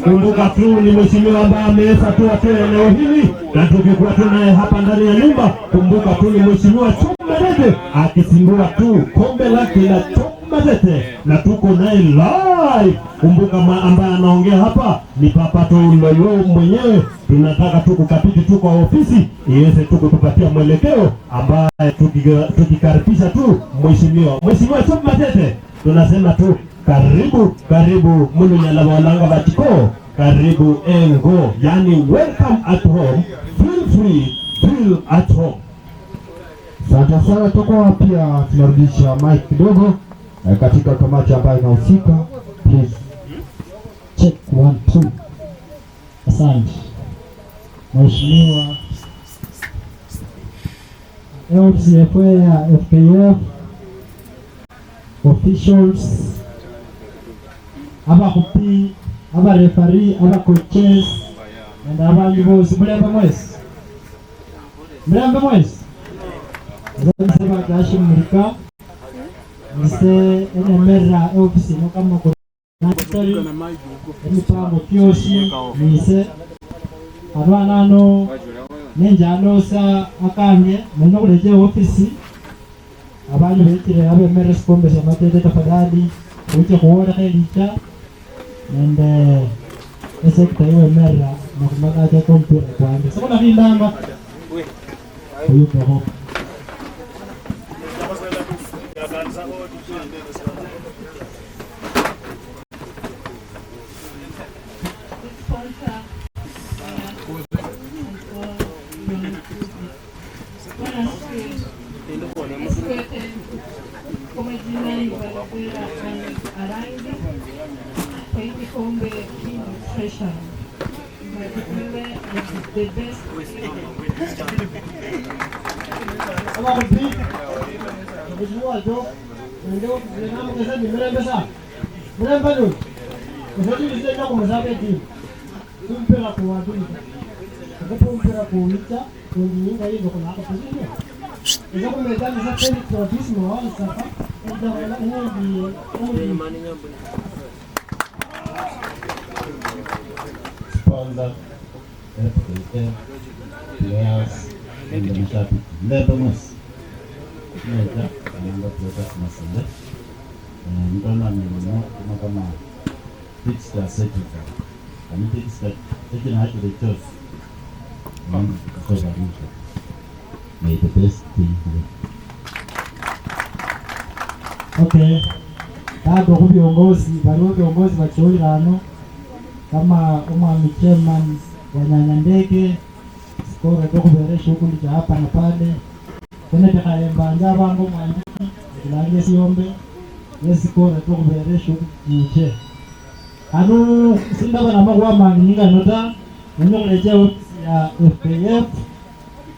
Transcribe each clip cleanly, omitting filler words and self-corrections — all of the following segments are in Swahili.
Kumbuka tu ni mheshimiwa ambaye ameweza kuwa tena eneo hili, na tukikuwa tunaye hapa ndani ya nyumba, kumbuka tu ni mheshimiwa Chumbadete akizindua tu kombe lake la Chumbadete, na tuko naye live. Kumbuka ambaye anaongea hapa ni Papa Tuloyo mwenyewe. Tunataka tu kukabidhi tu kwa ofisi iweze tu kutupatia mwelekeo, ambaye tukikaribisha tu mheshimiwa Chumbadete, tunasema tu karibu Mulunyala Walanga Batiko, karibu Engo, yani welcome at home, feel free, feel at home. Asante sana. Toko pia tunarudisha mic kidogo katika kamati ambayo inahusika. Please check 1 2. Asante mheshimiwa LCFA ya FKF officials, abakupi, abarefari, abacoaches, and abandi bose mulembe mwezi nzaba gashi murika nise enemera ofisi no kama ko natari emipango kyoshi nise abana no nenjano sa akanye neno kuleje ofisi abandi bekire abemera sikombe sha matete tafadhali uje kuona helicha nende esekta iwe mera na kumagaja kompira kwanza sasa kuna hindanga huyu kwa the best. Sponsor, players, and the mashabiki. Lebamos. Mmoja anaenda kuweka masende. Mtona amenunua kama fixture certificate. Kama fixture na hata the choice. Kutoka nje. May the best thing. Okay. Bado kwa viongozi wa choi hano kama umwami chairman wa Nyanya Ndege skora doko bere shughuli za hapa na pale kone takaemba njaba ngo mwandiki kulangia siombe yesi skora doko bere shughuli nje anu sinda bana magwa manginga nota neno kuletea ofisi ya FKF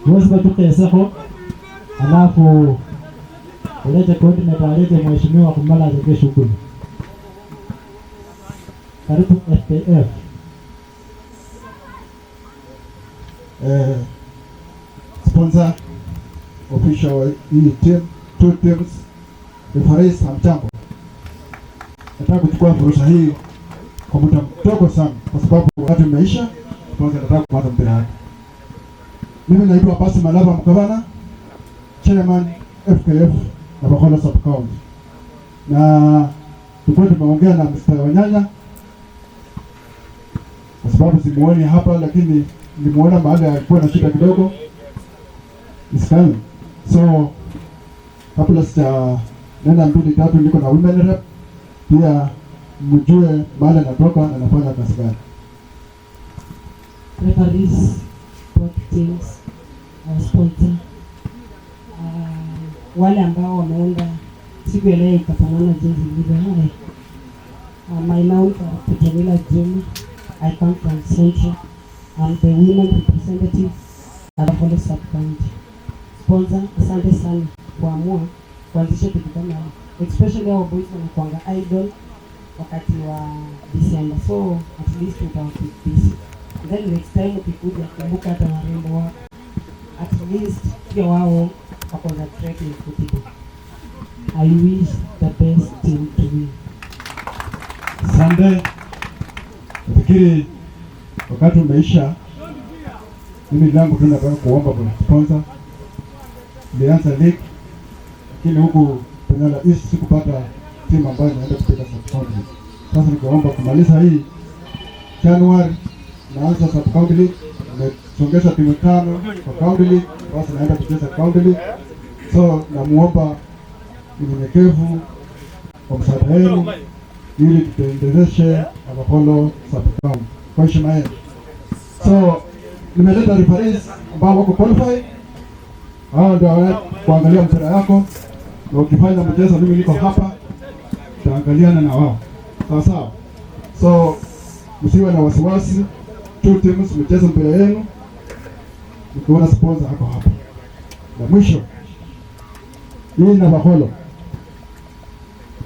wozi batukeseko alafu ulete coordinator alete mheshimiwa kumala zake shughuli. Karibu FKF. Sponsor official hii team, two teams, referees hamchambo. Nataka kuchukua fursa hii kwa muda mdogo sana kwa sababu wakati umeisha, sponsor nataka kupata mpira hapa. Mimi naitwa Basi Malava Mkabana, chairman FKF na Bakola sub county. Na tulikuwa tumeongea na Mr. Wanyanya kwa sababu simuoni hapa, lakini nimeona mahali alikuwa na shida kidogo iskani. So kabla sija nenda 2-3 niko na women rep pia mjue mahali anatoka na anafanya kazi gani. referees, both teams, sponsor, wale ambao wameenda siku ya leo ikafanana jinsi ilivyo. My name is Petanila Juma. I come from Central. I'm the women representative at the Holy Sub-County. Sponsor, asante sana kuamua kuanzisha kitu kama especially our boys wanakuanga idol wakati wa December, so at least utawakeep busy. Then next time ukikuja kumbuka hata warembo wako, at least pia wao wako na track in football. I wish the best team to win. Asante. Nafikiri wakati umeisha. Mimi langu tu nataka kuomba kwa sponsor. Nilianza league lakini huku Penyala East sikupata timu ambayo inaenda kupiga sub-county. Sasa nikaomba kumaliza hii January naanza sub-county league, nimesongesha timu 5 kwa county league, basi naenda kucheza county league. So namuomba unyenyekevu kwa msaada wenu ili tuendeleshe Navakholo sub-county kwa heshima yenu. So nimeleta referees ambao wako qualified. Hao ndio kuangalia mpira yako, na ukifanya mchezo mimi niko hapa tutaangaliana na wao. Sawa sawa. So msiwe na wasiwasi, two teams mcheze mpira yenu. Ukiona sponsor hapo hapa. Na mwisho hii Navakholo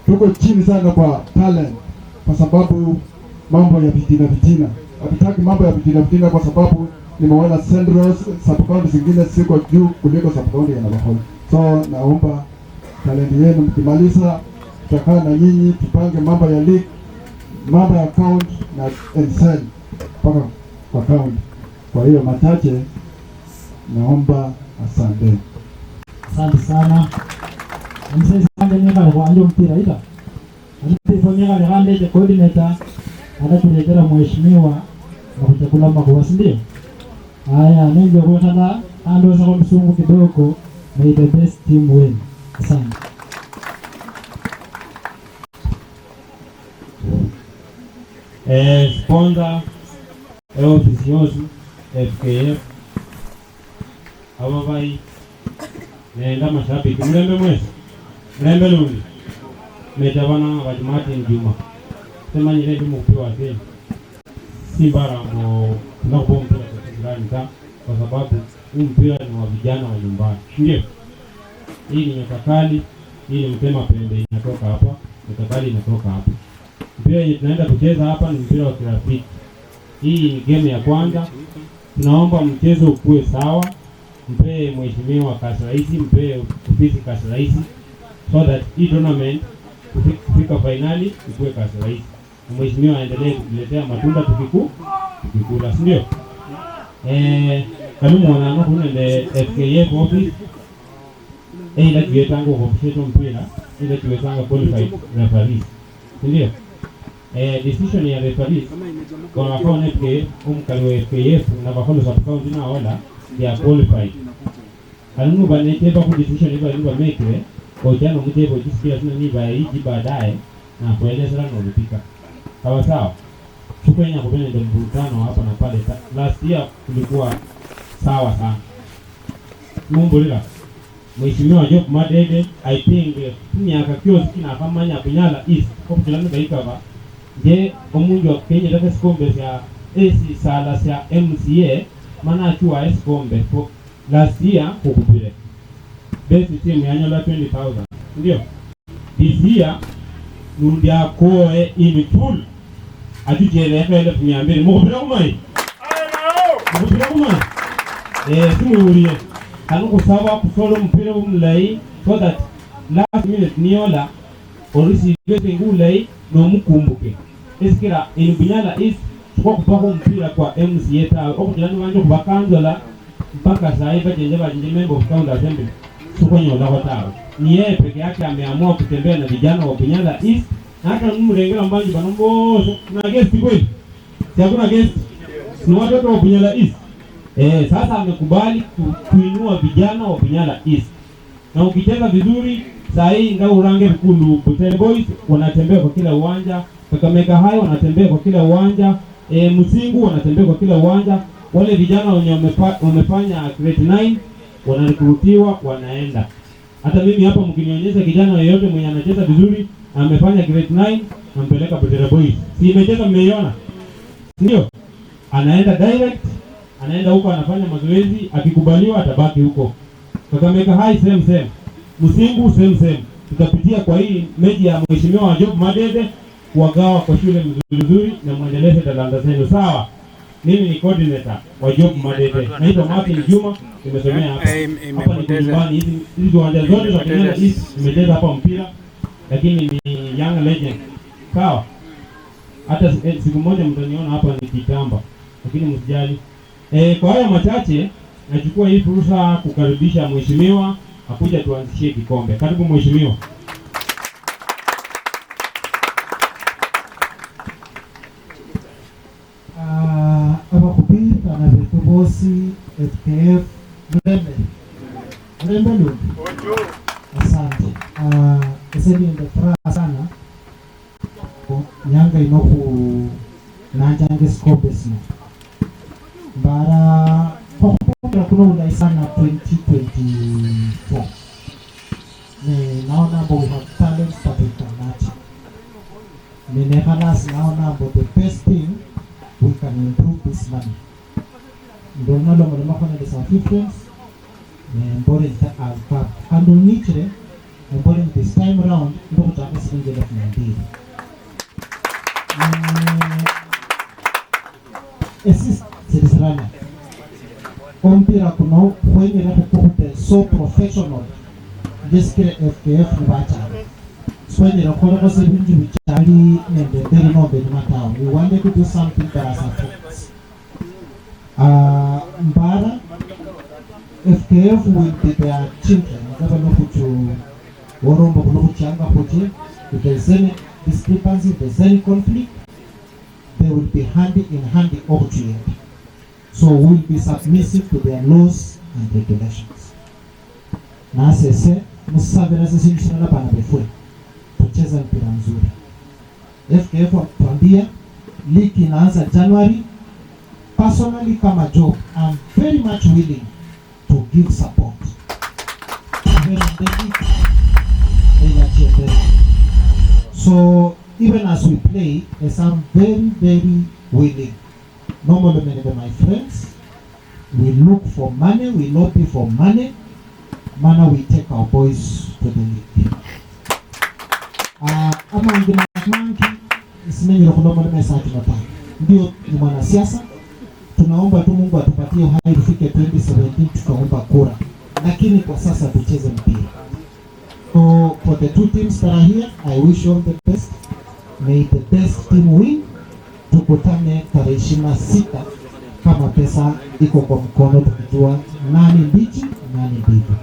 tuko chini sana kwa talent kwa sababu mambo ya vitina. Hatutaki mambo ya vitina kwa sababu nimeona Central sub-county zingine siko juu kuliko sub-county ya Navakholo. So naomba talent yenu mkimaliza tutakaa na nyinyi tupange mambo ya league, mambo ya account na NSL mpaka kwa account. Kwa hiyo machache naomba asante. Asante sana. Msee sande nyaka kwa anjo mpira ita. Anatufanyia kale hande ya coordinator anatuletea mheshimiwa na kuchakula makuwa ndio. Haya, ndio kwa tanda ando sasa msungu kidogo, may the best team win. Asante. Sponsor officials FKF ababai nenda mashabiki mlembe mwezi mlembe lungi metabana Bajimati Njuma sema nyile ndimu kupewa tena Simbara ngo nakupo mpira kwa jirani ta kwa sababu huu mpira ni wa vijana wa nyumbani. Ndio. Hii ni Nyakakali, hii ni Mtema Pembe inatoka hapa, Nyakakali inatoka hapa. Mpira yenye tunaenda kucheza hapa ni mpira wa kirafiki. Hii ni game ya kwanza. Tunaomba mchezo ukue sawa. Mpe mheshimiwa kasi rahisi, mpe ofisi kasi rahisi so that hii tournament kufika finali ikue kasi rahisi. Mheshimiwa aendelee kutuletea matunda tukikula, si ndio? Kama mwana kuna ile FKF office ila kiwetango kwa mchezo mpira ila kiwetanga qualified referees, si ndio? Decision ya referees kwa akaunti yake umkali wa FKF na Navakholo sub-county na wala ya qualified. Kanu baneteba ku decision iba iba mekwe kwa jana mtebo jisikia tuna ni baiji baadaye na kueleza na ulipika. Sawa sawa. Tukenya kubene ndio mvutano hapa na pale. Last year kulikuwa sawa sana. Mumbulira. Mheshimiwa Job Madede I think myaka kyosi kina kamanya Penyala East kwa kilano baikaba. Je omunju wa Kenya data skombe ya AC sala ya MCA mana achua skombe for last year kukupire. Best team yanyola 20,000. Ndio. This year nundia koe in full. Atujele ele kunyambere mukupira kumai. Mukupira kumai. Tumuuriye. Kanu kusaba kusolo mpira umulai so that last minute niola orisi gete ngulai no mukumbuke. Esikira in Penyala East kwa kupako mpira kwa MCA ta okujani wanjo kubakanzola mpaka saa hivi bajenje member of county assembly sukonyola kwa tawo. Ni yeye peke yake ameamua kutembea na vijana wa Penyala East. Hata mrengera mbanji banombo na guest kweli. Si hakuna guest. Ni watoto wa Penyala East. Sasa amekubali kuinua vijana wa Penyala East. Na ukicheza vizuri saa hii ngao urange Mkundu Butere Boys wanatembea kwa kila uwanja, Kakamega High wanatembea kwa kila uwanja, Musingu wanatembea kwa kila uwanja. wale vijana wenye wamefanya grade 9 wanarekrutiwa wanaenda. Hata mimi hapa mkinionyesha kijana yeyote mwenye anacheza vizuri amefanya grade 9 nampeleka Butere Boys. Si imecheza mmeiona? Ndio. Anaenda direct, anaenda huko anafanya mazoezi, akikubaliwa atabaki huko. Kakamega High same. Musingu same. Tutapitia kwa hii meji ya mheshimiwa wa Job Madede kuwagawa kwa shule mzuri na muendeleze talanta zenu. Sawa? Mimi ni coordinator wa Job Madede. Naitwa Martin Juma, nimesomea hapa. Hapa ni nyumbani, hizi viwanja zote za Kenya nimecheza hapa mpira, lakini ni young legend. Sawa? Hata siku moja mtaniona hapa nikitamba, lakini msijali. Kwa haya machache nachukua hii fursa kukaribisha mheshimiwa akuja tuanzishie kikombe. Karibu mheshimiwa. Abakupita na vikosi FKF Mrembe. Asante. Eseni ndo furaha sana Yanga inoku nanjange sikope sino mbara kwa kumbra kuna ulai sana 2024 naona mbo we have talents that we can nurture. Naona mbo the best thing we can improve this money. Ndo nalo mwema kona the South Africans mbore nita alpap kandu nichire mbore this time around ndo kutaka silingi 1200. Assist Sirisrana Ompira kuno kwenye rapo kuhute so professional Jeskire FKF nibacha Swenye rakona kwa sebinji wichali Nembenderi no beni matao. We wanted to do something that as a focus. Mbara FKF will be their children. Nagaba no kuchu Warombo kuno kuchanga poche. If there's any discrepancy, if there's any conflict, they will be handy in handy over to you. So we'll be submissive to their laws and regulations. Na sese musabira sisi mshina pana befwe tucheza mpira mzuri. FKF tuambia ligi inaanza January. Personally kama Job, I'm very much willing to give support. So even as we play, yes, I'm very willing. Normally, my friends, we look for money, we lobby for money. We take our boys to the league. Ama ngina manki isimenye lokuloma mesa tunataka. Ndio ni mwanasiasa. Tunaomba tu Mungu atupatie uhai tufike 2017 tukaomba kura. Lakini kwa sasa tucheze mpira. So for the two teams that are here, I wish you all the best. May the best team win. Tukutane tarehe 26 kama pesa iko kwa mkono, tukijua nani mbichi nani mbivu.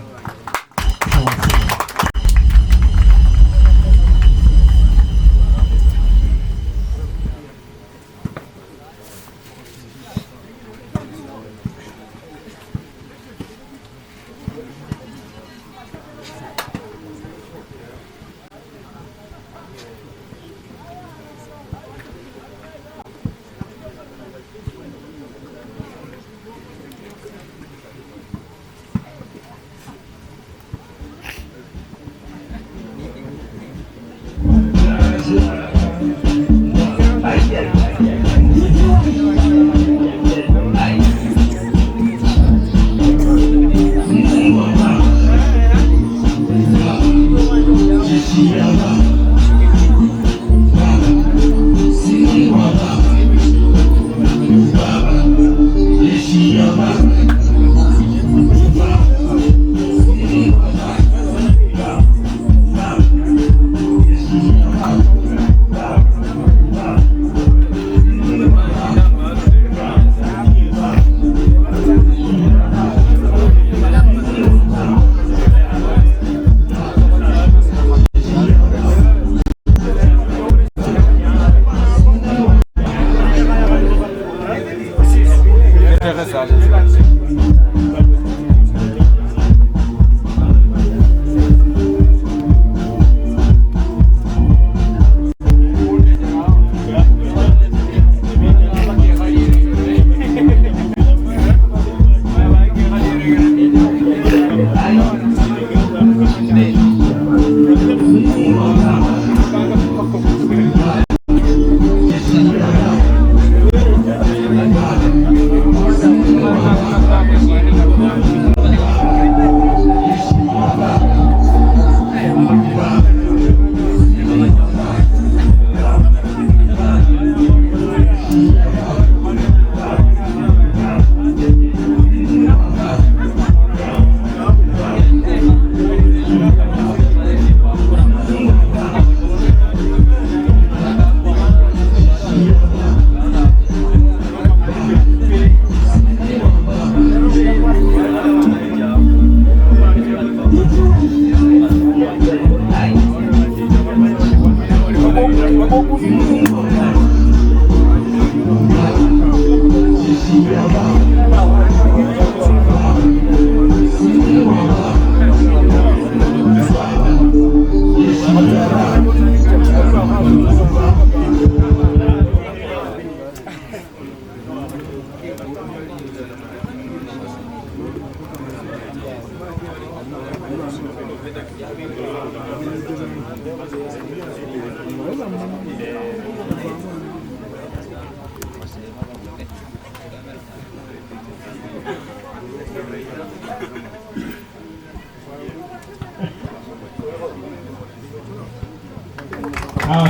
Sawa,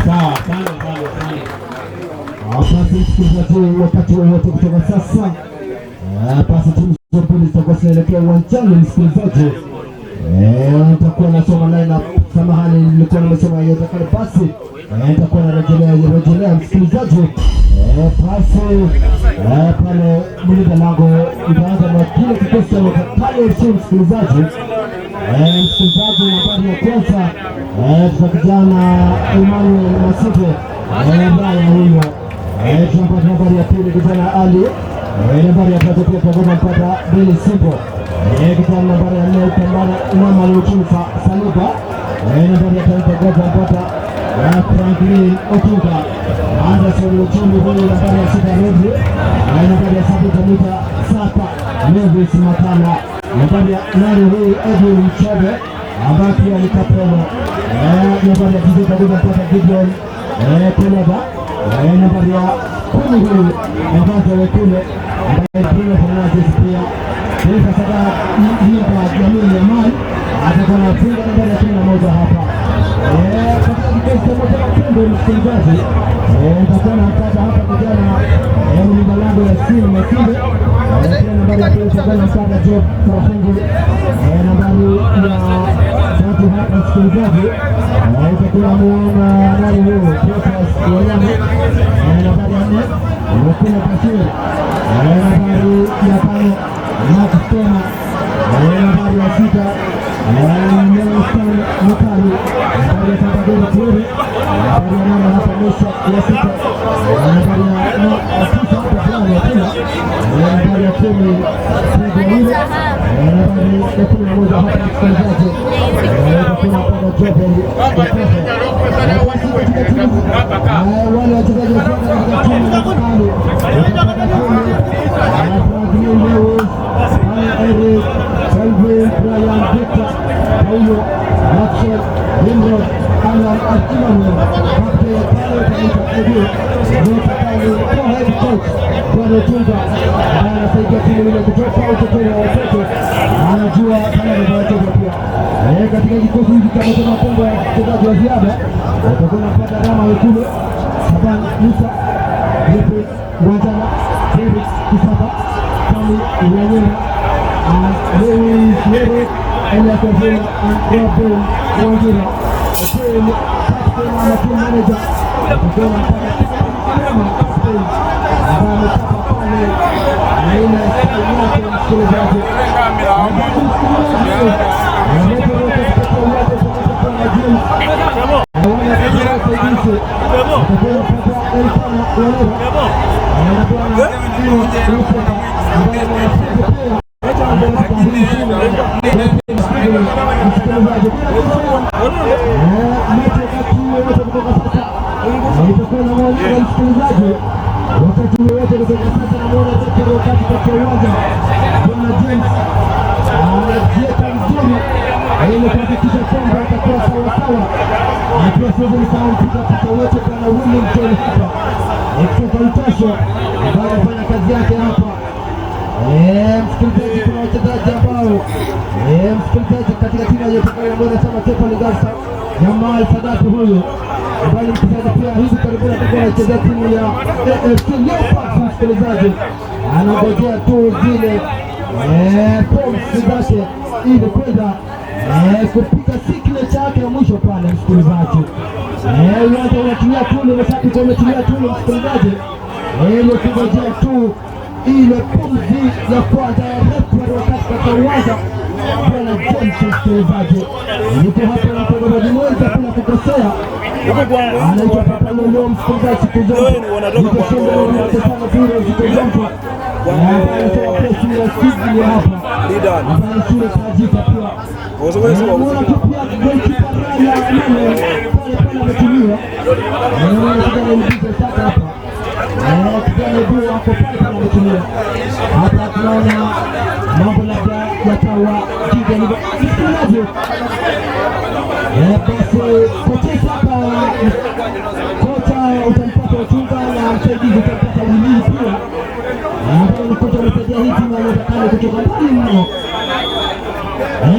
sana. Basi msikilizaji, wakati wowote kutoka sasa, basi timu zote mbili zitakuwa zinaelekea uwanjani. Msikilizaji, nitakuwa nasoma line up. Samahani, nilikuwa nimesoma yote kale. Basi nitakuwa narejelea msikilizaji, basi pale mlinda lango itaanza na kile kikosi cha pale FC. Msikilizaji, nambari ya kwanza tutakijana Emmanuel Masite Mbaya huyo. Tunapata nambari ya pili kijana Ali. Nambari ya tatu pia pamoja mpata Beli Simbo. Kijana nambari ya nne Pambana Imama Luchumi Saluba. Nambari ya tano pamoja mpata Franklin Otuga. Anderson Luchumi huyo nambari ya sita Levi. Nambari ya saba Tamita Sapa Levis Makala. Nambari ya nane huyu Edwin Mchebe ambaye pia ni kapteni. Nambari ya tisa pamoja mpata Gideon Koleba. Nambari ya kumi huyu Mbaza Wekule ambaye pia Fernandez pia. Taifa Sada Nyimba Jamii ya Mali atakuwa anafunga nambari ya 11 hapa. Katika kikosi cha moja Mapembe, msikilizaji, nitakuwa napata hapa kijana mlinda lango ya Sini Makinde. Pia nambari ya pili itakuwa napata Job Kafungu. Nambari ya tatu hapa msikilizaji, itakuwa muona nani huyo Profas Wanyama. Nambari ya 4 Wakuna Bashir. Nambari ya 5 Mark Stoma. Nambari ya 6 Nelson Mutari. Nambari ya 7 Dori Turi. Nambari ya 8 hapa Mesha ya 6. Nambari ya 9 hapa Fulani ya Pila. Nambari ya 10 Sidi Wile. Nambari ya 11 hapa msikilizaji, itakuwa mpaka Jobel Yakofe. Wale wachezaji wa soka katika timu ya Makali utapata kumi Franklin Lewis, Eric, Calvin, Brian, Victor, Paulo, Maxwell, Nimrod, Alan Artimani, Kapte Pale Tamita Edu, Nota Kali, co-head coach Bwana Tunga, anasaidia timu ile kutoka utotoni wa watoto, anajua kama ni watoto pia. Katika kikosi hiki cha Mtema Kombo ya mchezaji wa ziada utakuwa unapata Rama Wekule, Saban Musa, Jepe Wanjana, Felix Kisaba, Kami Uwanyema, Lewis Lere, Elias Wazela, Robin Wanjira, Captain na team manager utakuwa unapata Kama Spain ambaye ametoka pale aina ya yake msikilizaji. Wakati wote kutoka sasa namuona Zakaria wakati katika uwanja Bwana James anajieka mzuri ili kuhakikisha kwamba atakuwa sawasawa. Na pia siwezi nisahau mpira katika wote Bwana William John hapa kutoka Utasho ambaye anafanya kazi yake hapa. Msikilizaji mchezaji Jamal Sadati huyu ambaye ni mchezaji pia hivi karibuni atakuwa anacheza timu ya AFC Leopards. Msikilizaji, anangojea tu zile points zake ili kwenda kupiga signature yake ya mwisho pale. Msikilizaji, uwanja unatumia tuli, mashabiki wametumia tuli msikilizaji, ili kungojea tu ile pumzi ya kwanza ya refa wakati katika uwanja. Bwana James msikilizaji, niko hapa na mtangazaji mwenza bila kukosea, anaitwa Papa Lolo msikilizaji, siku zote niko shamba sana vile siku zote anatoa pesi ya Sydney hapa ambaye shule tajika pia unaona pia goalkeeper Raya pale ametumia unaona kijana mbizo sasa hapa kijana ndio hapo pale ametumia hapa. Tunaona mambo labda yatawa kija hivyo msikilizaji, basi kocha hapa, kocha utampata uchunga na msaidizi utampata Wilili pia ambaye ni kocha amesaidia hii timu ya Nyota kutoka mbali mno.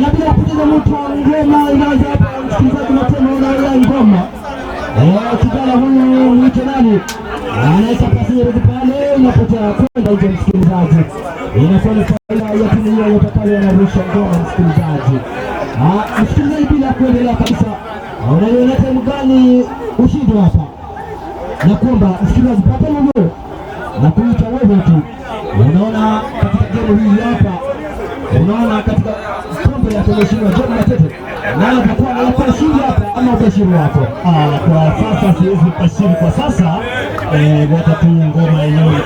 Na bila kupoteza mtu wa ngoma inaanza hapa msikilizaji, mapema unaona ngoma kijana huyu mwito nani anaita pasi ya pale inapotea kwenda nje. Msikilizaji, inakuwa ni faida ya timu hiyo Nyota anarusha ngoma msikilizaji. Msikilizaji, bila kuendelea kabisa, unaiona timu gani ushindi hapa na kwamba msikilizaji Papa Lolo na kuita wewe tu. Unaona katika game hii hapa, unaona katika kombe la Mheshimiwa John Matete naye atakuwa anaipa ushindi hapa ama ubashiri wako? Kwa sasa siwezi kubashiri kwa sasa, wacha tu ngoma yenyewe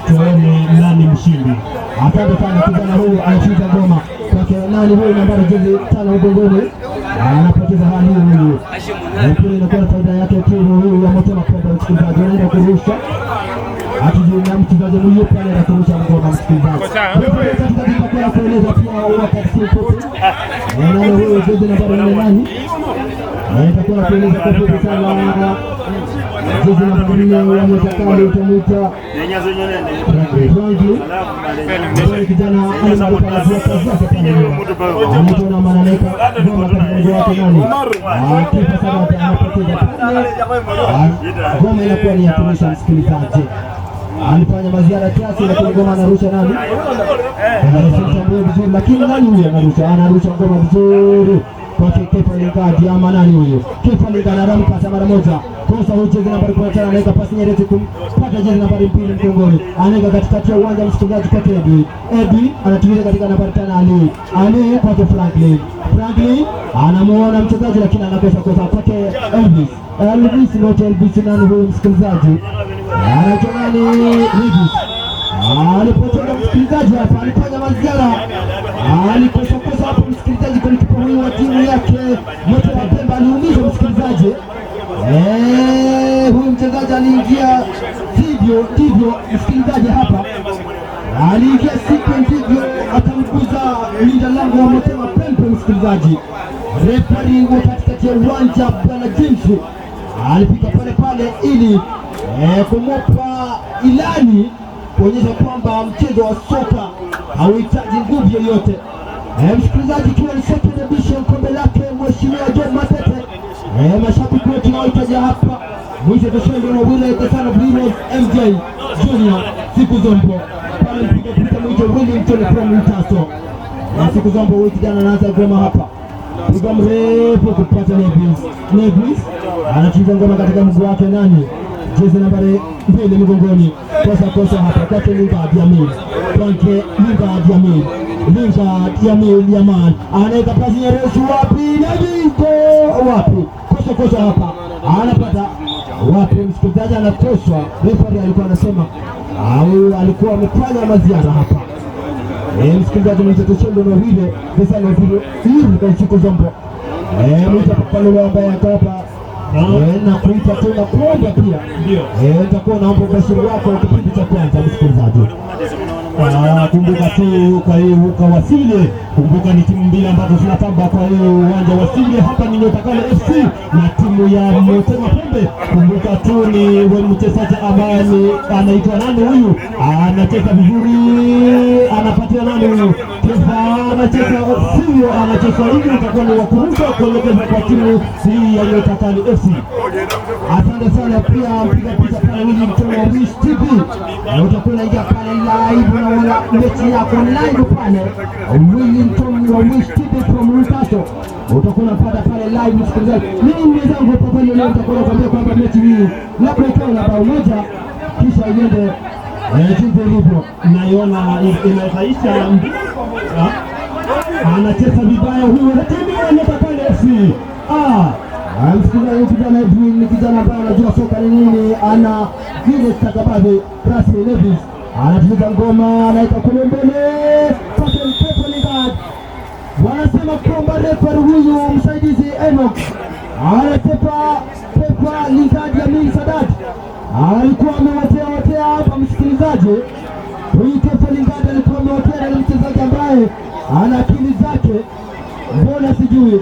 tuone nani mshindi. Asante sana kijana huyu anapiga ngoma kwake nani huyu nambari jezi 5 mgongoni, anapoteza hali huyu. Mpira inakuwa faida yake timu huyu ya Motema Pembe. Msikilizaji, anaenda kurusha atujui na mchezaji huyu pale anakurusha ngoma msikilizaji. Katika kipako ya kueleza pia wakati mfupi nani huyu jezi nambari 4 nani itakuwa kueleza kwa fupi sana. Jezi nambari 4 ya Mtakali utamuita Franklin, kijana alikuwa anajua kazi yake pale nyuma, anatona mananeka ngoma kwa mmoja wake nani kipa Sadati anapoteza pale. Ngoma inakuwa ni ya kurusha msikilizaji, alifanya maziara kiasi lakini ngoma anarusha nani anatambua vizuri, lakini nani huyo anarusha ngoma vizuri kwa Kefa Lingadi ama nani huyo Kefa Lingadi anamkata mara moja. Kosa huyu jezi nambari 15 anaweka pasi nyerezi kumpata jezi nambari 2 mgongoni, anaweka katikati ya uwanja msikilizaji kwa Ebi anatumia katika nambari 5 Ali kwa Franklin anamuona mchezaji lakini anakosa kwake Elvis not Elvis nani huyu msikilizaji anaitwa nani alipotoka msikilizaji hapa, alifanya maziara alikosa hapo msikilizaji, kwa kipa huyu wa timu yake Motema Pembe aliumiza msikilizaji. Huyu mchezaji aliingia ndivyo msikilizaji, hapa aliingia ndivyo akamguza mlinda lango wa Motema Pembe msikilizaji. Refari wa katikati ya uwanja Bwana James alipika pale ili kumpa ilani kuonyesha kwamba mchezo wa soka hauhitaji nguvu yoyote. Msikilizaji, kiwa ni second edition kombe lake Mheshimiwa John Matete, mashabiki wote wanaohitaji hapa mwisho tushende na Willy Kesana Brino MJ Junior siku zombo pale mpiga mwisho Wellington from Itaso na siku zombo huyu kijana anaanza ngoma hapa, piga mrefu kupata Nevis anacheza ngoma katika mguu wake nani jezi nambari 2 mgongoni, kosa hapa kwake Lingard Yaman anaweka pasi nyerezi wapi kosa hapa anapata wapi msikilizaji, anatoswa. Referee alikuwa anasema au alikuwa amefanya maziara hapa. Msikilizaji, mtoto ndio vile pesa ndio vile hivi kwa siku zombo mtu pale ambaye akapa na kuita tena kuomba pia nitakuwa naomba bashiri wako kipindi cha kwanza msikilizaji. Kumbuka tu kwa hiyo ukawasili, kumbuka ni timu mbili ambazo zinatamba kwa hiyo uwanja wasili hapa ni Nyota FC na timu ya Motema Pembe. Kumbuka tu ni mchezaji ambaye anaitwa nani huyu, anacheza vizuri, anapatia nani huyu Kefa anacheza sivyo, anacheza hivi, itakuwa ni wakuruka kuelekeza kwa timu hii ya Nyota Kali FC. Asante sana pia mpiga picha pale Willy Mtono wa Wish TV. Utakuwa unaingia pale live na wala mechi yako live pale Willy Mtono wa Wish TV from Newcastle. Utakuwa unapata pale live msikilizaji. Mimi mwenzangu hapo pale leo nitakuwa nakwambia kwamba mechi hii labda ikawa na bao moja kisha iende jinsi ilivyo. Naiona inaisha anacheza vibaya huyu, lakini Nyota Kali FC. Msikilizaji, kijana Edwin ni kijana ambaye anajua soka ni nini, ana vile stakabadhi. Russell Levis anacheza ngoma, anaita kule mbele pake Pepa Lingard. Wanasema kwamba refa huyu msaidizi Enoch anatepa Pepa Lingard ya Min Sadat alikuwa amewatea hapa msikilizaji. Huyu Pepa Lingard alikuwa amewatea na mchezaji ambaye ana akili zake, mbona sijui.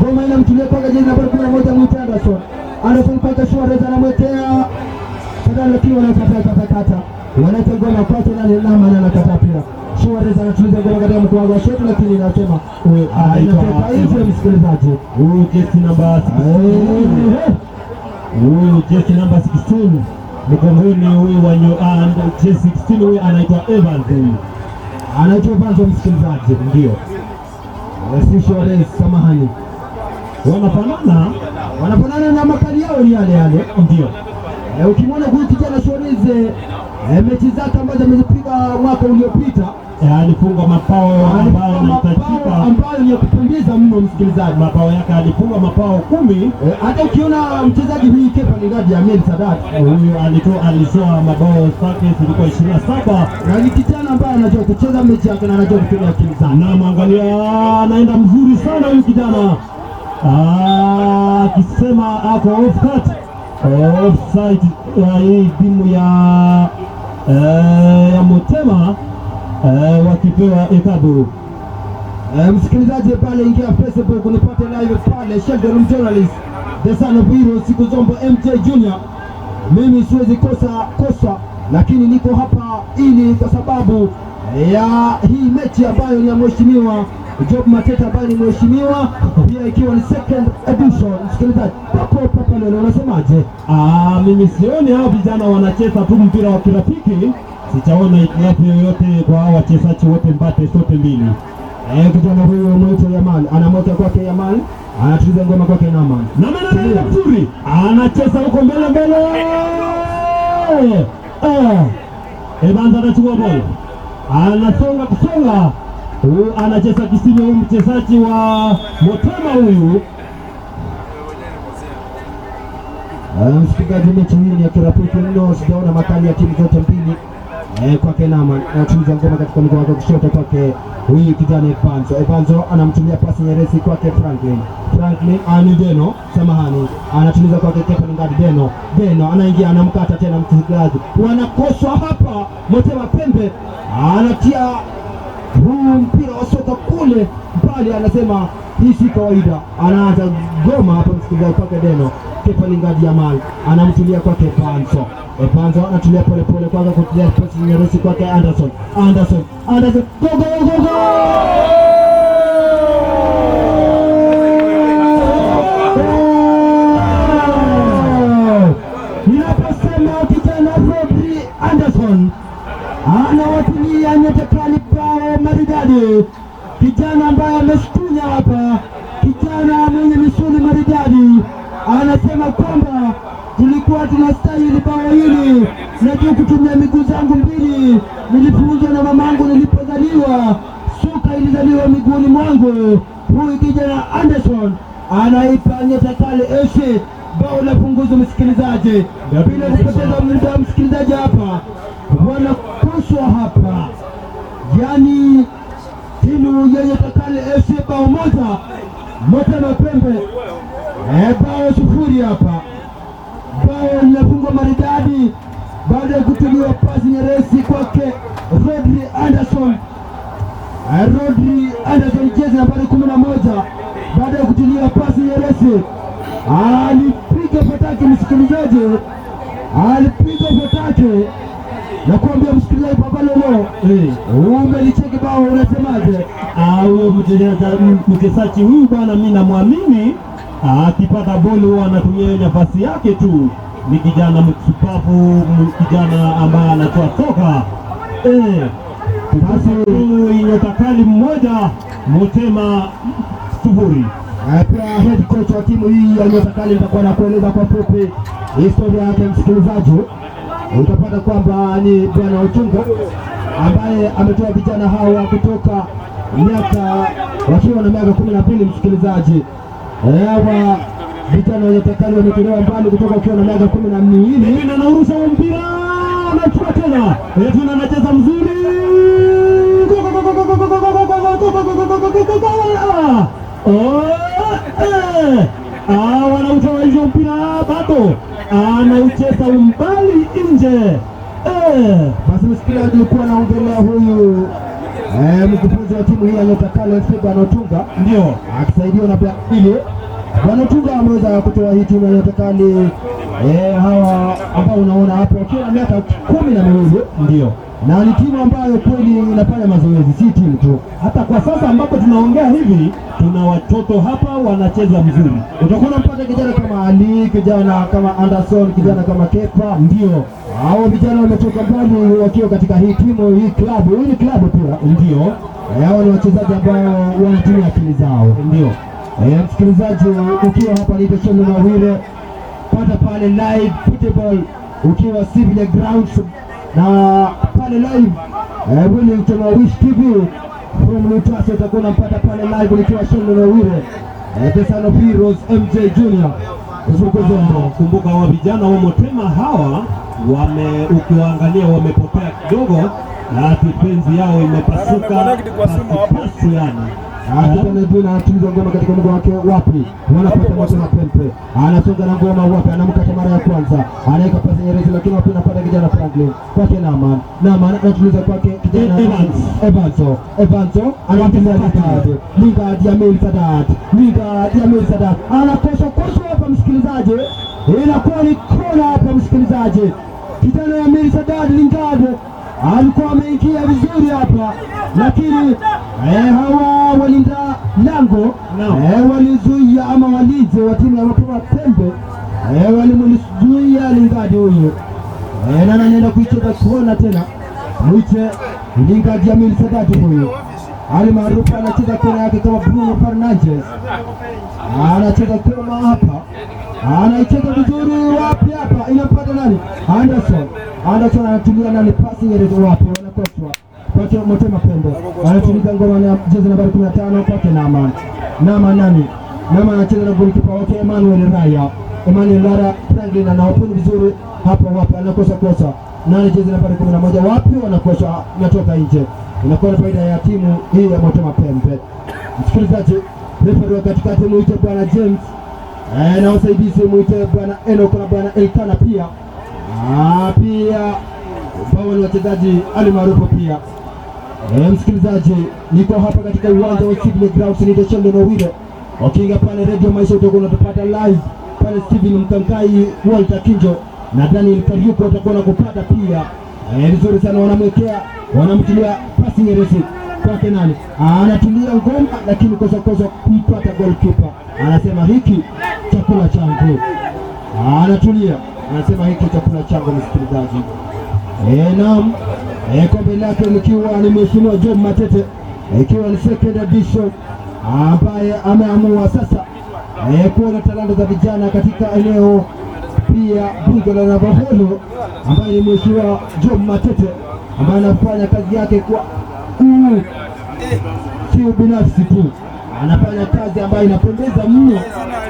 Ngoma inamtulia kwa jezi nambari 11 Mwita Anderson. Anderson paka Suarez anamwekea kada, lakini wanakata. Wanaita ngoma kwake na Nama anakata pia. Suarez anatuliza ngoma katika mkoa wa shoto, lakini inasema inatoka hivyo msikilizaji. Huyu jezi namba 16 mgongoni huyu wa jezi 16 huyu anaitwa Evans. Anaitwa Evans msikilizaji, ndio. Si Suarez, samahani. Wanafanana na makali yao ni yale ndio. Ukimwona huyu kijana Suarez mechi zake ambazo amezipiga mwaka uliopita alifunga mapao ambayo ni ya kupendeza mno msikilizaji. Mapao yake alifunga mapao 10. Hata ukiona mchezaji huyu Pepa Lingard ya Min Sadat, huyu alitoa mabao zake zilikuwa 27, na ni kijana ambaye anajua kucheza mechi yake na anajua kutumia akili zake. Na mwangalia anaenda mzuri sana huyu kijana, akisema ako offside hii timu ya Motema wakipewa ekabu. Msikilizaji pale, ingia Facebook unipate live pale Sheldon Journalist the son of hero siku zombo MJ Junior. Mimi siwezi kosa, lakini niko hapa ili kwa sababu ya hii mechi ambayo ni ya mheshimiwa Job Mateta ambaye ni mheshimiwa pia, ikiwa ni second edition. Msikilizaji papa leo unasemaje? Mimi sioni hao vijana wanacheza tu mpira wa kirafiki, sichaona itilafu yoyote kwa wachezaji wote mbate sote mbili. Kijana huyu mwito Yamal anamweka kwake Yamal, anatuliza ngoma kwake Naman. Naman mzuri anacheza huko mbele. Evans anachukua bola, anasonga. Huyu anacheza kisini, huyu mchezaji wa Motema huyu. Msikilizaji, mechi hii ya kirafiki mno, sijaona makali ya timu zote mbili. Kwake Naman anatuliza ngoma katika mkono wake kushoto kwake huyu kijana Evanzo anamtumia pasi nyeresi kwake Franklin Deno, samahani, anatuliza kwake Pepa Lingard. Deno anaingia, anamkata tena mchezaji, wanakoswa hapa. Motema Pembe anatia huu mpira wa soka kule mbali, anasema hii si kawaida, anaanza goma hapa msikilizaji kwake Deno. Pepa Lingard Yamal anamtulia kwake Evanzo anatulia pole kwake kutia pasi nyeresi kwake Anderson, go! Ninaposema kijana Rodri Anderson anawatilia Nyota Kali bao maridadi, kijana ambaye ameshtunya hapa, kijana mwenye misuli maridadi, anasema kwamba tulikuwa tunastahili bao hili, najua kutumia miguu zangu mbili, nilifunzwa na mamangu nilipozaliwa, soka ilizaliwa miguuni mwangu. Huyu kijana Anderson anaipa Nyota Kali FC bao la punguzo msikilizaji, bila kupoteza muda msikilizaji. Hapa wanakoswa hapa, yani timu ya Nyota Kali FC bao moja, Motema Pembe bao sufuri. Hapa bao linafungwa maridadi baada ya kutuliwa pasi nyeresi kwake Rodri Anderson, jezi nambari 11, baada ya kutuliwa pasi nyeresi alipiga fataki msikilizaji, na kuambia msikilizaji, papa lolo umelicheki bao, unasemaje? huyo mchezaji huyu bwana, mimi namwamini akipata boli huwa anatumia nafasi yake tu. Ni kijana msupavu, kijana ambaye anatoa soka. Basi Nyota Kali mmoja Motema 0. Pia head coach wa timu hii ya Nyota Kali nitakuwa nakueleza kwa fupi historia yake. Msikilizaji, utapata kwamba ni Bwana Otunga ambaye ametoa vijana hawa kutoka wakiwa na miaka 12. Msikilizaji, hawa vijana wa Nyota Kali wametolewa mbali kutoka wakiwa na miaka 12. Na anaurusha mpira, anachukua tena, tena anacheza mzuri, wanautoa hizo mpira, bado anaucheza umbali nje. Basi msikilizaji, ulikuwa naongelea huyu mkufunzi wa timu hii ya Nyota Kali Bwana Otunga, ndio akisaidiwa na Bili. Bwana Otunga ameweza kutoa hii timu ya Nyota Kali hawa ambao unaona hapo wakiwa na miaka 12, ndio, na ni timu ambayo kweli inafanya mazoezi, si timu tu. Hata kwa sasa ambapo tunaongea hivi, tuna watoto hapa wanacheza mzuri. Utakuwa unampata kijana kama Ali, kijana kama Anderson, kijana kama Kepa. Ndio hao vijana wametoka mbali wakiwa katika hii timu, hii klabu. Hii ni klabu pia, ndio. Hao ni wachezaji ambao wanatumia akili zao, ndio. Msikilizaji, ukiwa hapa ni Tesholo na Wile, pata pale live football ukiwa Civil Grounds, na pale live Wile kutoka Wish TV from Newcastle utakuwa unampata pale live ukiwa Tesholo na Wile, Tesano Heroes MJ Junior. Kumbuka wa vijana wa Motema hawa ukiwaangalia wamepotea kidogo, na penzi yao imepasuka pasu yani. Anatuliza ngoma katika mguu wake, wapi wanapata Motema Pembe, anasonga na ngoma wapi, anamkata mara ya kwanza, anaweka pasi nyerezi, lakini wapi anapata kijana Franklin kwake Naman anatuliza kwake kijana Evanso anampiga Lingard Sadat anakosa hapa. Msikilizaji, inakuwa ni kona hapa. Msikilizaji, kijana ya Amir Sadat Lingard alikuwa ameingia vizuri hapa, lakini hawa walinda lango walizuia, ama walinzi wa timu ya Motema Pembe walimzuia Lingard huyu, na anaenda kuicheza kona tena. Mwiche Lingard ya Amir Sadat huyu ali maarufu anacheza kona yake kama Bruno Fernandes, anacheza kona hapa, anaicheza vizuri. Wapi hapa inampata nani? Anderson anatulia nani, pasi nyerezi, wapi wanakoswa kwake Motema Pembe, anatuliza ngoma na jezi nambari 15 kwake Naman anacheza na golikipa wake Emmanuel Lara Franklin, anaopuni vizuri hapa, wapi anakosa nani, jezi nambari 11, wapi wanakosa, inatoka nje, inakuwa faida ya timu hii ya Motema Pembe. Msikilizaji, refa wa katikati muite Bwana James, na wasaidizi muite Bwana Enoch na Bwana Elkana pia ambao ni wachezaji alimaarufu pia. Msikilizaji, niko hapa katika uwanja wa Civil Grounds, ni Tesholo na Wile. Wakiingia pale Radio Maisha utakuwa unatupata live pale. Steven Mkankai, Walter Kinjo na Daniel Kariuko utakuwa unakupata pia vizuri sana. Wanamtilia pasi nyerezi kwake nani, anatulia ngoma, lakini kosa kumpata goalkeeper, anasema hiki chakula changu, anatulia, anasema hiki chakula changu. Msikilizaji, naam, kombe lake likiwa ni Mheshimiwa Job Matete, ikiwa ni second edition, ambaye ameamua sasa kuona talanta za vijana katika eneo pia bunge la Navakholo, ambaye ni Mheshimiwa Job Matete, ambaye anafanya kazi yake kwa sio binafsi tu, anafanya kazi ambayo inapendeza mno,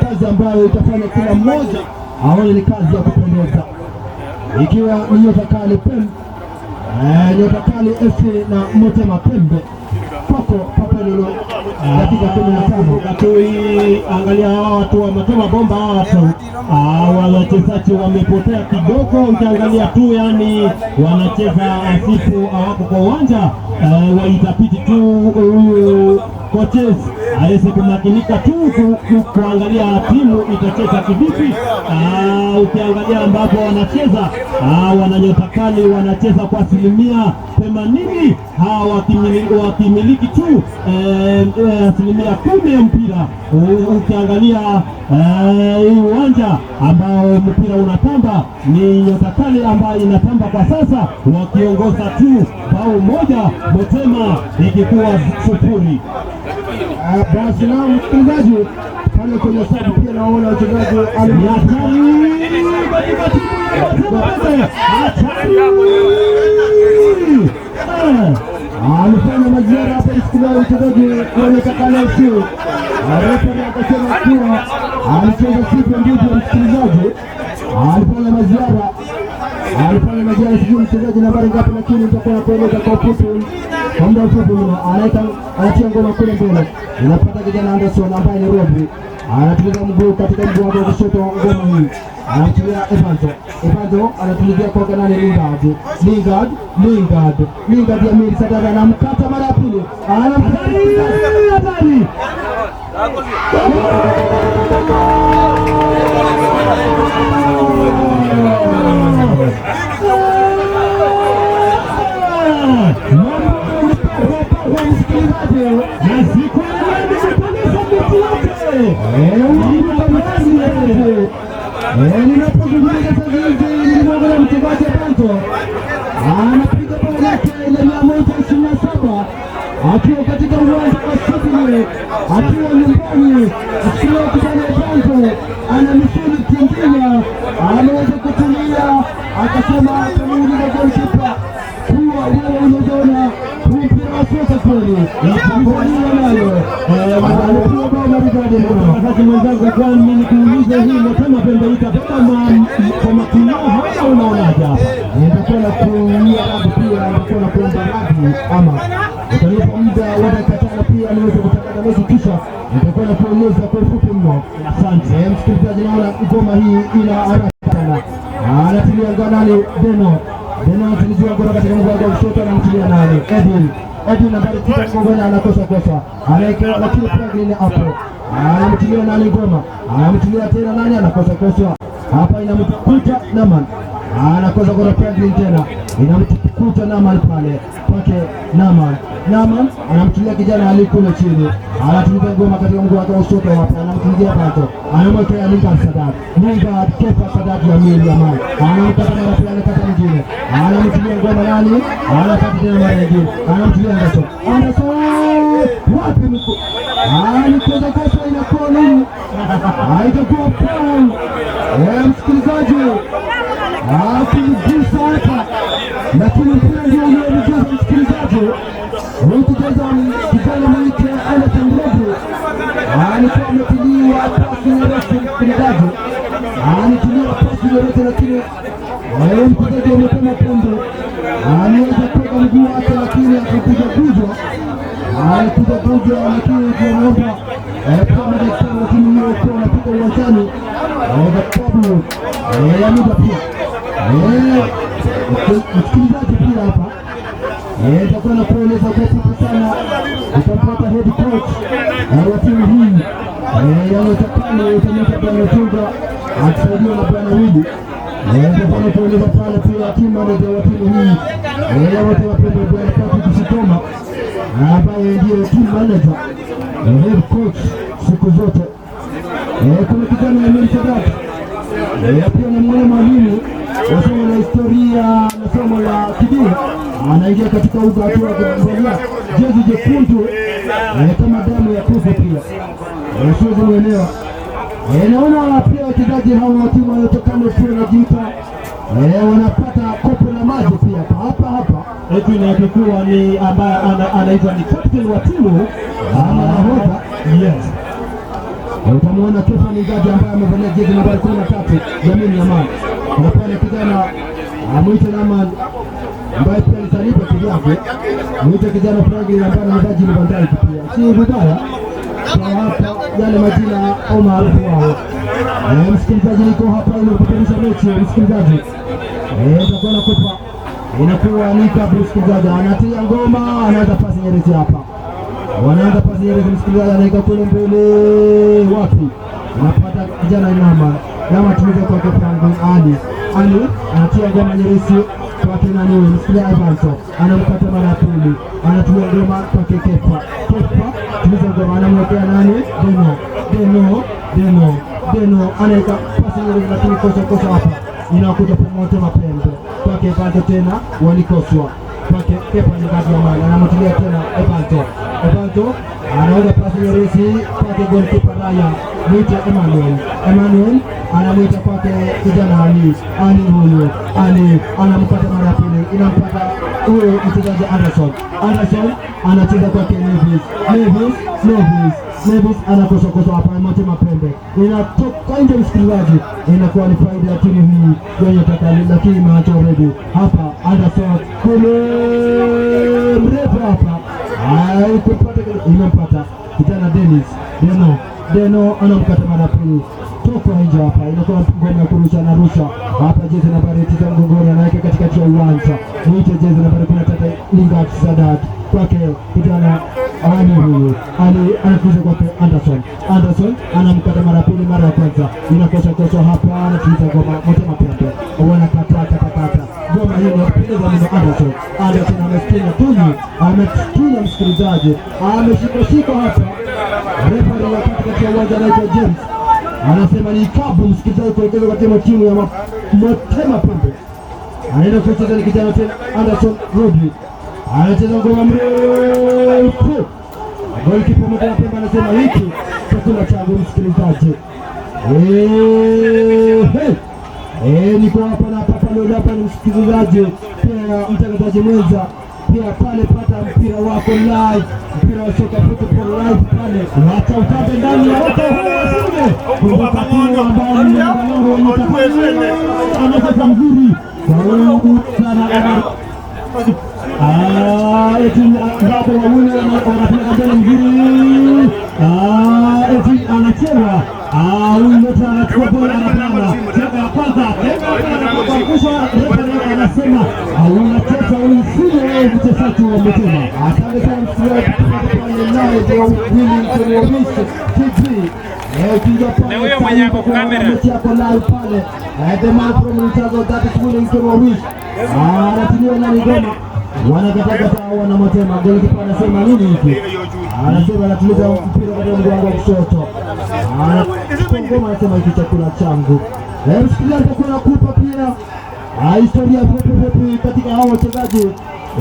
kazi ambayo itafanya kila mmoja aone ni kazi ya kupendeza, ikiwa ni Nyota Kali Pembe, Nyota Kali FC na Motema Pembe. Poko papelelo dakika 15. Angalia hawa watu wa Motema Bomba, wachezaji wamepotea kidogo. Ukiangalia tu yani wanacheza asifu, hawako kwa uwanja, waitabidi tu coaches aweze kumakinika tu kuangalia timu itacheza kivipi. Ukiangalia ambapo wanacheza wana Nyota Kali wanacheza kwa 80%. hawa wakimiliki tu 10% ya mpira. Ukiangalia uwanja ambao mpira unatamba ni Nyota Kali ambayo inatamba kwa sasa, wakiongoza tu bao moja, Motema ikikuwa 0. Basi na msikilizaji pale kwenye sabu pia naona wachezaji alifanya maziara hapa msikilizaji, mchezaji kwenye Kakala FC refa akasema kuwa alicheza siku ndivyo. Msikilizaji alifanya maziara sijui mchezaji nambari ngapi, lakini nitakuwa nakueleza kwa ufupi kwa muda mfupi mno. Anatia ngoma kule mbele, inapata kijana Anderson ambaye ni Rodri, anatuliza mguu katika mguu wake wa kushoto. Ngoma hii anamtilia Evanzo anatulizia kwa kanani Lingard ya Miri Sadara, anamkata mara ya pili, hatari mchezaji Evanzo anapiga bao lake ile 127 akiwa katika uwanja wa Sydney, akiwa nyumbani. Akiwa kijana Evanzo ana misuli tinginya, anaweza kutumia, akasema akamuuliza golikipa kuwa wewe unaona mpira wa soka kweli nayo anapiga bao maridadi. Wakati mwenzangu kwa mimi kuuliza hii Motema pembe itapata kwa makini hapa, unaonaje hapa? Nitakuwa na kuia hapo pia, nitakuwa na kuomba radhi ama utanipa muda wa dakika 5 pia niweze kutangaza mechi, kisha nitakuwa na kueleza kwa ufupi mno. Asante msikilizaji, naona ngoma hii ina haraka sana. Anatilia nganani Deno anatiliziwa ngoma katika mguu wa kushoto, anamtilia nani Edwin nambari 6 ngoma anakosa anaekewa, lakini Franklin hapo anamtilia nani ngoma, anamtilia tena nani, anakosa hapa, inamkuta Naman anakosa kwa Franklin tena, inamkuta Naman pale kwake Naman anamtilia kijana Ali kule chini, anatuliza ngoma katika mguu wake wa kushoto hapa, anamtilia pato, anamwekea Lingard Kepa Sadat ya Mili ya Mali, anamkata mara pia, anakata mwingine, anamtilia ngoma nani, anakata tena mara nyingine, anamtilia Anderson wapi mko, anikoza kosa, inakuwa nini, haitakuwa foul. Msikilizaji akigusa hapa, lakini mpira ndio unaogusa. Msikilizaji ukicheza kijana mwite Alexander Rodri alikuwa ametilia pasi yoyote, msikilizaji alitilia pasi yoyote, lakini mchezaji Motema pembe aliweza kuweka mguu wake, lakini alikuja gujwa, lakini tunaomba kama daktari wa timu hiyo kwa anapita uwanjani sababu ya muda pia. Msikilizaji pia hapa nitakuwa na kueleza kwa fupi sana, nitampata head coach wa timu hii Nyota Kali utamwita Bwana Tunga akisaidiwa na Bwana Widi. Nitakuwa na kueleza pale pia timu manager wa timu hii wote wapendwa, Bwana Patrick Sitoma ambaye ndiye team manager head coach siku zote. Kuna kijana Emil Sadat pia ni mwalimu wa somo la historia na somo la kidini, anaingia katika uga akiwa akivalia jezi jekundu kama damu ya kufa pia, siwezi mwelewa. Naona pia wachezaji hao wa timu wanatokana pia najiita wanapata kopo la maji pia hapa. Edwin akikuwa ni ambaye anaitwa ni captain wa timu ama nahodha. Yes, utamwona Kefa Lingard ambaye amevalia jezi nambari 13 ya Mili ya Mali. Kuna pale kijana amwite Naman ambaye pia alitalipa kivyake, mwite kijana Franklin ambaye amevaa jezi bandari pia, si vibaya kwa hapa yale majina au maarufu wao. Msikilizaji, niko hapa ili kupeperusha mechi. Msikilizaji itakuwa nakupa inakuwa ni kabla. Msikilizaji anatia ngoma, anaanza pasi nyerezi hapa, wanaanza pasi nyerezi. Msikilizaji anaika kule mbele, wapi anapata kijana Naman tuliza kwa Franklin Ali anatia ngoma nyerezi kwake nani msikia Evanso anamkata mara pili, anatumia ngoma kwake Kefa tuliza ngoma anamwekea nani Deno anaweka pasi nzuri lakini kosa hapa inakuja pamoja mapembe kwake Evanso tena walikoswa kwake Kefa ni kazi ya mali anamtilia tena Evanso anaweza pasi nzuri kwake goalkeeper Ryan mwite Emmanuel anamwita kwake kijana Ali huyo anamkata mara pili inampata huyo mchezaji Anderson anacheza kwake Nevis anakosa hapa moto mapembe inatoka nje msikilizaji, inakuwa ni faida ya timu hii yenye takali lakini maacho already hapa Anderson kule mrefu hapa kupata imempata kijana Deno anamkata mara pili toka nje hapa, inakuwa ngoma ya kurusha na rusha hapa. Jezi nambari 9 mgongoni anaweka katikati ya uwanja, mwite jezi nambari 13 Lingard Sadat kwake kijana huyu anakuza kwake Anderson anamkata mara pili, mara ya kwanza inakosa hapa, anatuita ngoma moto mapembe wanakata ngoma hii inapendeza mno. Anderson amestunya msikilizaji, ameshika hapa. Refa ya katikati ya uwanja anaitwa James anasema ni kabu msikilizaji kuelekeza katika timu ya Motema Pembe. Anaenda kucheza ni kijana tena Anderson Rodri anacheza ngoma mrefu. Golikipa Motema Pembe anasema hiki chakula changu msikilizaji. Niko hapa na leo hapa ni msikilizaji pia mtangazaji mwenza pia pale, pata mpira wako live, mpira wa soka football live pale, hata ukate ndani ya wote kumbuka timu ambayo ni anacheza mzuri sana eti ngapo wawili wanapiga mbele mzuri eti anacheza huyu mtu anachukua bola anapanda cheka ya kwanza anasema unacheza uifuje wewe mchezaji wa Motema. Asante sana msikilizaji pale naye kwa Willy Mtonowisho TV na huyo mwenye hapo kamera mechi yako live pale the man from Mtago that is Willy Mtonowisho anatilia na ngoma wanakata wana Motema. Golikipa anasema nini hiki? Anasema anatuliza mpira kwa mgongo wa kushoto. Ngoma anasema hiki chakula changu. Msikilizaji kuna kupa pia historia fupi katika hao wachezaji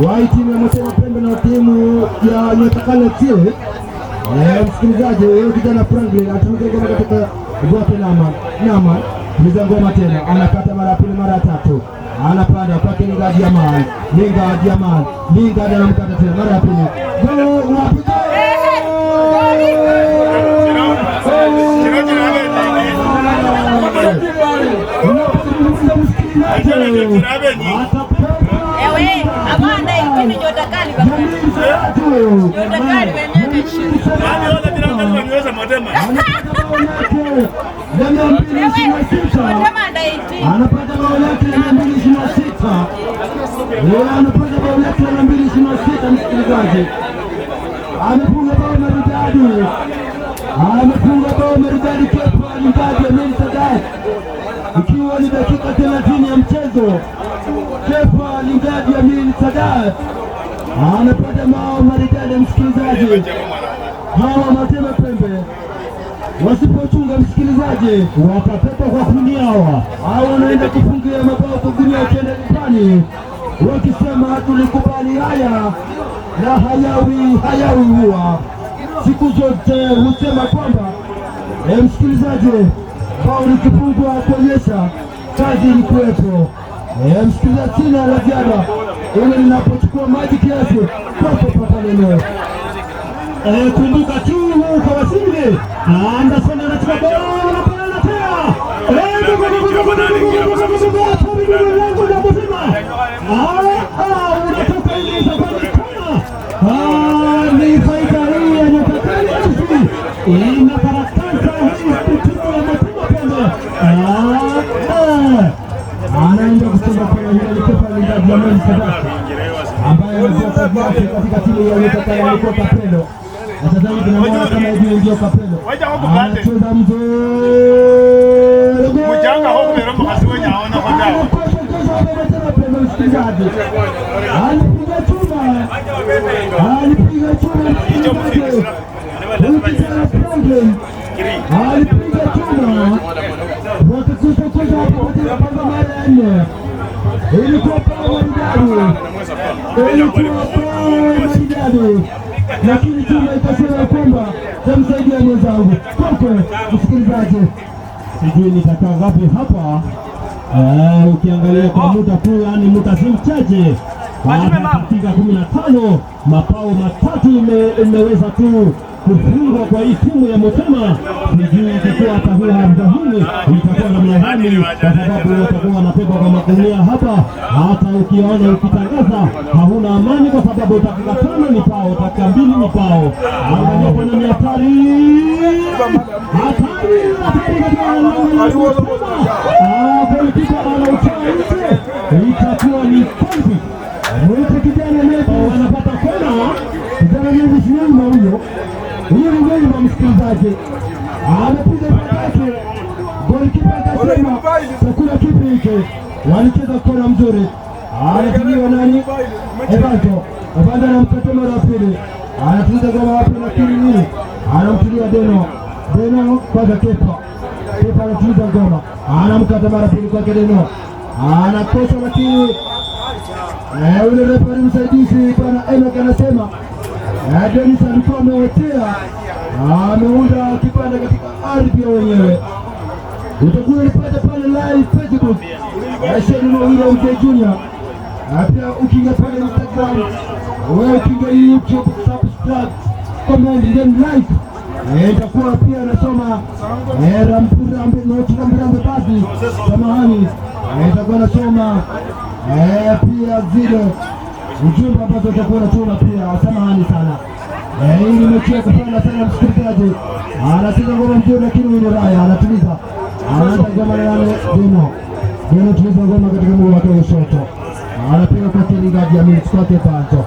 wa timu ya Motema Pembe na timu ya Nyotakale Chile. Msikilizaji huyo kijana Franklin atuliza ngoma katika gote nama tuliza ngoma tena anakata mara pili mara tatu anapanda kwake Lingard anamkata tena mara ya pili anapata bao lake la 226 msikilizaji, amefunga bao maridadi Kepa Lingard Amin Sadat ikiwa ni dakika 30 ya mchezo. Kepa Lingard Amin Sadat anapata bao maridadi msikilizaji. Hawa Motema Pembe wasipochunga msikilizaji watapepa kwa kundi hawa au wanaenda kufungia mabao kwa gunia ukienda nyumbani wakisema tulikubali haya na hayawi huwa siku zote husema kwamba msikilizaji bao likifungwa kuonyesha kazi ilikuwepo. Msikilizaji sina la ziada ile ninapochukua maji kiasi papa neno kumbuka tu kwa wasili Anderson anachukua bola anapana tena unatoka ile safari kama ni faida hii ya Nyotakale ina karatasa hii timu ya Motema Pembe anaenda kusema kwa ile Kepa Lingard Amin Sadat ambaye anacheza katika timu ya Nyotakale alikuwa Kapelo. Watazamaji tunamwona kama hivi ndio Kapelo. Anacheza mzuri. Mjanga huko mbele mkasi wenye haona kwa dawa. msikilizaji. Alipiga chuma msikilizaji. Ukisema problem alipiga chuma wakikutokoza hapo katika panga mara ya 4. Ilikuwa pao maridadi, lakini chuma ikasema kwamba tamsaidia mwenzangu. Koko msikilizaji, sijui nitakaa ngapi hapa. Ukiangalia kwa muda tu, yani muda si mchache, dakika 15 mapao matatu imeweza tu kufungwa kwa hii timu ya Motema. Sijui itakuwa atakuwa hii itakuwa namna gani, kwa sababu watakuwa wanapigwa kwa magunia hapa. Hata ukiona ukitangaza hauna amani, kwa sababu dakika 5 ni pao, dakika 2 ni pao. Angalia kwa nani hatari itakuwa ni kombi. Mwite kijana Nebi wanapata kona. Kijana Nebi sinema huyo ni Nebi wa msikilizaji. Anapiga patake. Golikipa akasema chakula kipi hiki? Walicheza kona mzuri. Anatuliwa nani? Evanto anamkata mara pili. Anatuliza goma wapi lakini nini? Anamtulia Deno kwanza Kepa anatuliza goma. Anamkata mara pili kwa Deno. Anakosa lakini ule refari msaidizi bwana Enoch anasema Dennis alikuwa ameotea, ameunda kipande katika ardhi ya wenyewe. Utakuwa unapata pale live Facebook Sheni William J Junior. Pia ukiingia pale Instagram, wewe ukiingia YouTube, subscribe, comment then like. Itakuwa pia anasoma Rambe basi samahani. Itakuwa anasoma pia zile ujumbe ambazo utakuwa unatuma pia, samahani sana. Hii ni mechi ya kupenda sana msikilizaji. Anacheza ngoma mzuri lakini huyu Raya anatuliza. Anaanza ngoma yale Deno tuliza ngoma katika mguu wake wa kushoto. Anapiga kwa Lingard ya mimi kwake Evanto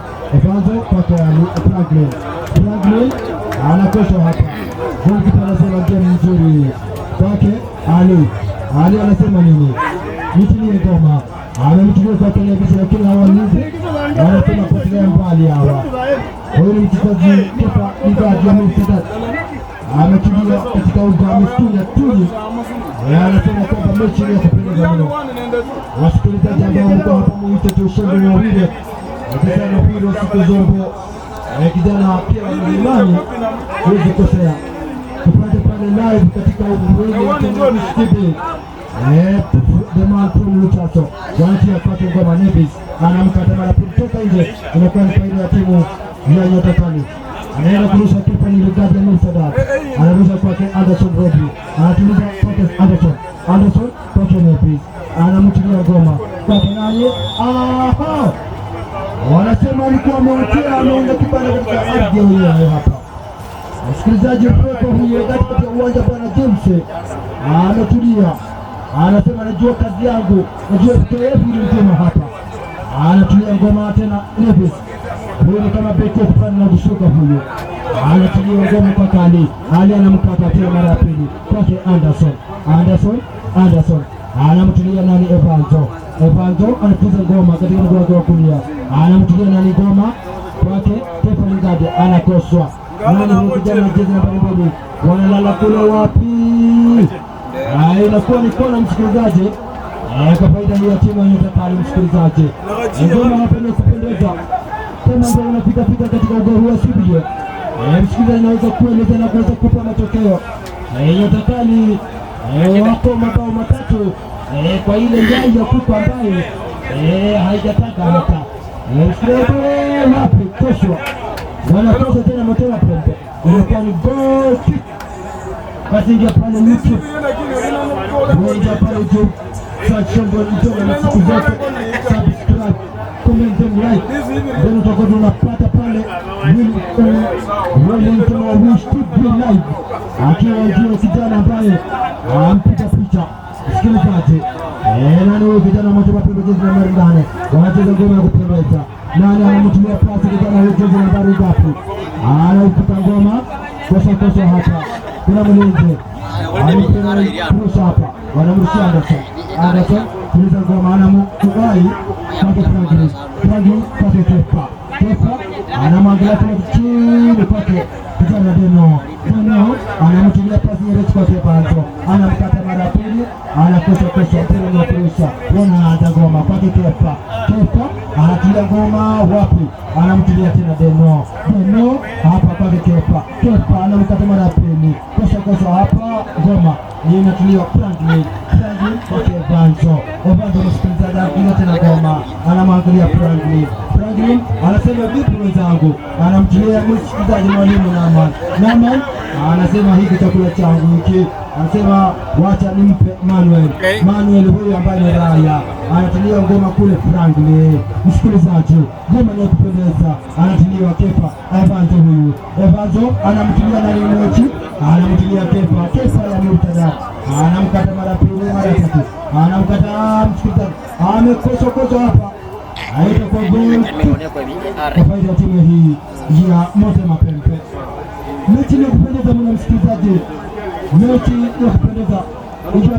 kwake Franklin anakosha hapa. Golikipa anasema game nzuri kwake Ali anasema nini? Nitilie ngoma. Amemtulia kwa televisheni lakini hawalizi. Wanasema potelea mbali hawa. Huyu ni mchezaji Kepa Lingard ya Mursadat. Ametulia katika uga amestunya tuli. Anasema kwamba mechi ni ya kupendeza mno. Wasikilizaji ambao mko hapa muite tushinde na wile. Kijana huyo siku zote. Kijana pia mlimani huwezi kosea. Tupate pale live katika uwanja wa TV. The man from Luchaso wanatia kwake ngoma Nebi anamkata mara pili toka nje. Inakuwa ni faida ya timu ya Nyota Kali. Anaenda kurusha kipa ni Lingard ya Mursadat. Anarusha kwake Anderson Rodri. Anatuliza kwake Anderson kwake Nebi. Anamtilia ngoma kwake nani? Wanasema alikuwa ameotea, ameenda kibanda katika ardhi ya wenyewe hapa. Msikilizaji, mpepo huyo katika uwanja bwana James anatulia. Anasema najua kazi yangu, najua FKF ilimtuma hapa. Anatulia ngoma tena Nebi. Huyo ni kama beki fulani na kushuka huyo. Anatulia ngoma kwa Kali. Ali anamkata tena mara ya pili. Kwake Anderson. Anamtulia nani? Evanto anapiza ngoma katika mguu wake wa kulia. Anamtulia nani ngoma? Kwake Kepa Lingard anakoswa. Nani huyo kijana jezi namba 2? Wanalala kule wapi? Inakuwa ni kona msikilizaji. Kwa faida hii ya timu ya Nyota Kali msikilizaji. Ngoma hapa ni kupendeza. Kama ndio unapita katika uga huu wa studio. Msikilizaji anaweza kueleza na kuweza kupa matokeo. Nyota Kali wako mabao matatu kwa ile njai ya kuku ambayo haijataka hata. Msikilizaji wapi koshwa. Wanakosa tena Motema Pembe. Inakuwa ni goal kick. Basi ingia pale YouTube. Ingia pale YouTube. Search Shombo na siku zote. Subscribe, comment and like. Then utakuwa unapata pale Wellington wa Wish TV live. Akiwa ndio kijana ambaye ampiga picha. Msikilizaji. Nani huyo kijana Motema Pembe jezi nambari 8. Wanacheza ngoma ya kupendeza. Nani anamtumia pasi kijana huyo jezi nambari ngapi? Anaiputa ngoma kosa hapa. Kuna mlinzi alipenda kurusha hapa. Wanamrushia Anderson tuliza ngoma anamukubai kwake Franklin. Franklin kwake Kepa. Kepa anamwangalia tena chini kwake kijana Deno. Deno anamtilia pasi ile kwake Banzo. Anamkata mara pili, anakosa mpira na kurusha. Anaanza ngoma kwake Kepa. Kepa anatilia ngoma wapi? Anamtilia tena Deno. Deno hapa kwake Kepa. Kepa anamkata mara pili. Kosa hapa ngoma. Ni inatiliwa Franklin. Franklin kwake Banzo. Banzo msikilizaji anapiga tena ngoma. Anamwangalia Franklin. Franklin anasema vipi wenzangu? Anamtilia msikilizaji mwalimu Naman. Anasema hiki chakula changu hiki. Anasema wacha nimpe Manuel. Manuel huyu ambaye ni raia. Anatilia ngoma kule Franklin. Msikilizaji, ngoma ni kupendeza. Anatiliwa Kepa. Evanzo huyu. Evanzo anamtilia na Limochi. Anamtilia Kepa. Kepa ya Murtada. Anamkata mara pili mara tatu. Anamkata msikilizaji. Amekosa hapa. Aita kwa goli. Kwa faida ya timu hii ya Motema Pembe. Mechi ni kupendeza mwana msikilizaji. Mechi ya kupendeza. Ingia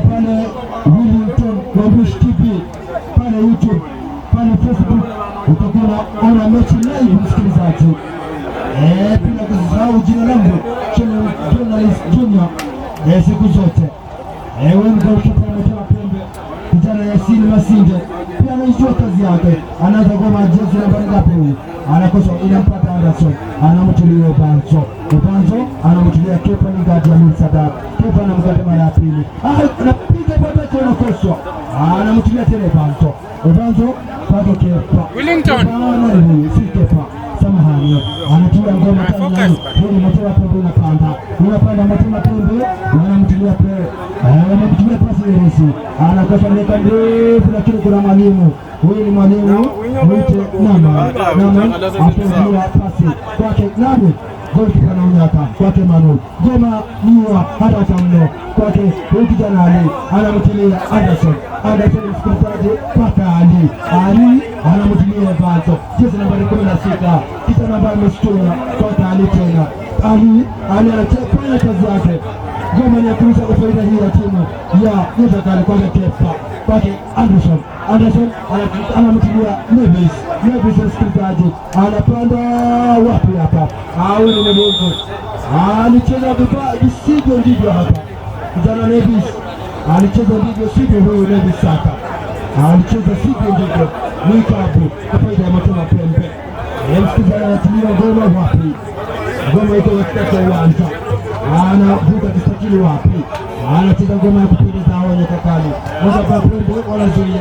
pale Willington Wabush TV pale YouTube, pale Facebook utakuwa unaona mechi live msikilizaji. Bila kusahau jina langu Journalist Junior siku zote. Wewe mgokipa Motema Pembe kijana Yasini Masinde pia anajua kazi yake. Anaanza ngoma jezi namba ngapi huyu? Anakosa inampata Anderson. Anamtilia Banzo. Banzo anamtilia Kepa ni ngadi ya Sadat. Kepa anamkata mara ya pili. Anapiga patacho anakoswa. Anamtilia tena Banzo. Banzo bado Kepa. Willington. Si Kepa. Samahani. Anatilia ngoma tena. Hili Motema Pembe unapanda Motema Pembe. Anamtilia pale. Anamtilia pasi rahisi. Anakosa neka ndefu lakini kuna mwalimu. Huyu ni mwalimu mwite Naman apendiwa pasi kwake nani? Golikipa anaonyaka kwake Manuel. Ngoma niwa hata kamno kwake huyu kijana Ali. Anamtilia Anderson msikilizaji paka Ali anamtilia Banzo. Jezi nambari 16 kijana ambaye ameshtua kwake Ali tena. Ali anachafanya kazi yake. Ngoma ni ya kurusha kwa faida hii ya timu ya Mutakali kwake Kepa kwake Anderson anamtilia Nevis msikilizaji. Anapanda wapi hapa? Au ni Nevis. Alicheza vibaya sivyo ndivyo hapa. Kijana Nevis alicheza ndivyo sivyo huyu Nevis saka. Alicheza sivyo ndivyo. Mwikabu kwa faida ya Motema Pembe. Msikilizaji anatilia ngoma wapi? Ngoma iko katika uwanja. Anavuka kistakili wapi? Anacheza ngoma ya kupendeza hawa nyakakali. Motema Pembe wanazuia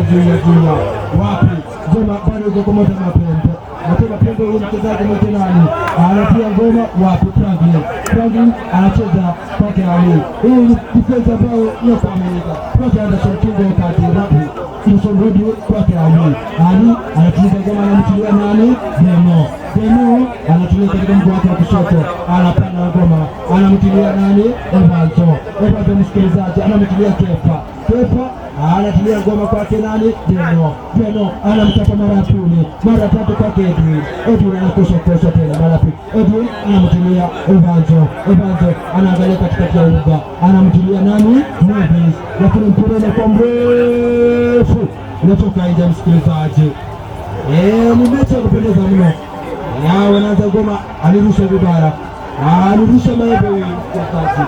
wapi? Ngoma bado iko kwa Motema Pembe. Motema Pembe huyu mchezaji mwite nani? Anapiga ngoma wapi? Franklin anacheza kwake Ali. Hii ni defense ambayo ni kwa Amerika. Kwake Anderson Kingo wakati rapi. Anderson Rodio kwake Ali anacheza ngoma anamtilia nani? Deno anatulia katika mguu wake wa kushoto. Anapanda ngoma anamtilia nani? Evanzo msikilizaji anamtilia Kepa anatilia ngoma kwake nani? Deno anamkata mara ya pili mara tatu kwake Edwin anakosa tena mara pili. Edwin anamtilia Evanzo anaangalia katikati ya uga anamtilia nani? Nevis. Lakini mpira unakuwa mrefu unatoka nje msikilizaji. Ni mechi ya kupendeza mno. Wanaanza ngoma alirusha vibaya. Alirusha maembe wakati.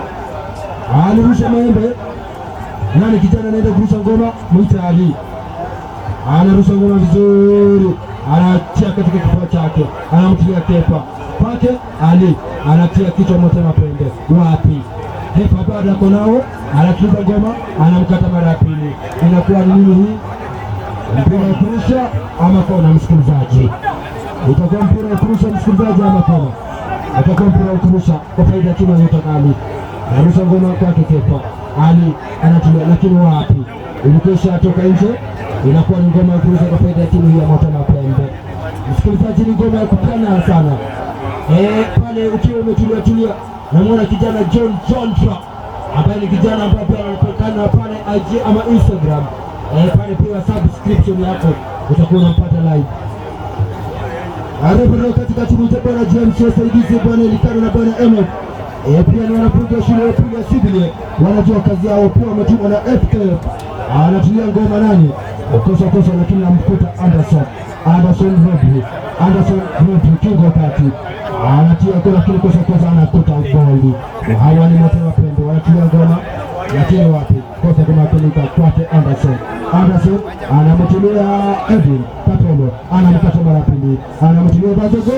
Alirusha maembe. Nani kijana anaenda kurusha ngoma? Mwite Ali. Anarusha ngoma vizuri. Anatia katika kifua chake. Anamtilia Kepa. Pake Ali. Anatia kichwa Motema Pembe. Wapi? Kepa bado ako nao. Anacheza ngoma. Anamkata mara ya pili. Inakuwa ni nini hii? Mpira wa kurusha ama kona msikilizaji? Utakuwa mpira wa kurusha msikilizaji ama kona? Utakuwa mpira wa kurusha kwa faida ya timu ya Mutakali. Anarusha ngoma kwake Kepa. Ali anatulia lakini wapi? Ilikwisha toka nje. Inakuwa ni ngoma ya kurusha kwa faida ya timu hii ya Motema Pembe. Msikilizaji, ni ngoma ya kupana sana. Pale ukiwa umetulia namwona kijana John Trap ambaye ni kijana ambaye pia anapatikana pale IG ama Instagram. Pale pia subscription yako utakuwa unampata live. Arabia katika timu ya bwana James wasaidizi bwana Likano na bwana Emo. Pia ni wanafunzi wa shule ya upili ya Sydney wanajua kazi yao, pia wametumwa na FKF Anatulia ngoma nani? Kosa lakini amkuta Anderson Rodri kingo kati. Anatia kwa lakini kosa anakuta goli. Hawa ni Mateo Pendo wanatulia ngoma lakini wapi? Kosa kama pelika kwake Anderson anamtumia Edwin Katolo, anamkata mara pili, anamtumia Bazogo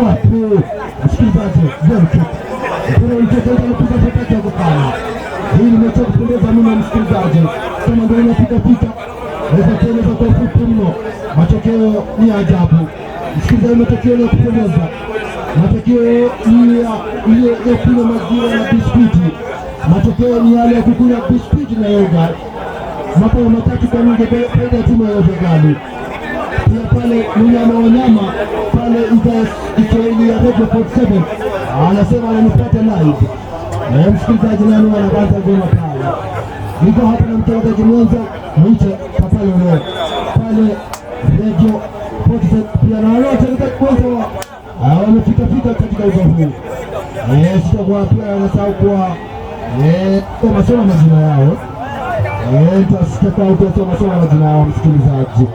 wapi? Msikilizaji, ndio anapiga kukana. Hii nimetoka kupendeza mimi msikilizaji, kama ndio inapiga naweza kwa fupi mno. Matokeo ni ajabu msikilizaji, matokeo ya kupendeza, matokeo ni ya kula maziwa na biskuiti. Matokeo ni yale ya kukula biskuiti na yoga. Mabao matatu kwa nunge faida timu ya Yobegali. Pia pale mnyama wa nyama pale Kiswahili ya Radio 47 anasema ananipata live. Msikilizaji nani wanaanza ngoma pale. Niko hapa na mtangazaji mwenza Mwite Papalo leo. Pale Radio 47 pia na wale watakao wamefika katika uga huu. Sitakuwa pia anasahau kwa masoma majina yao. Nitasitaka ukasoma majina yao msikilizaji.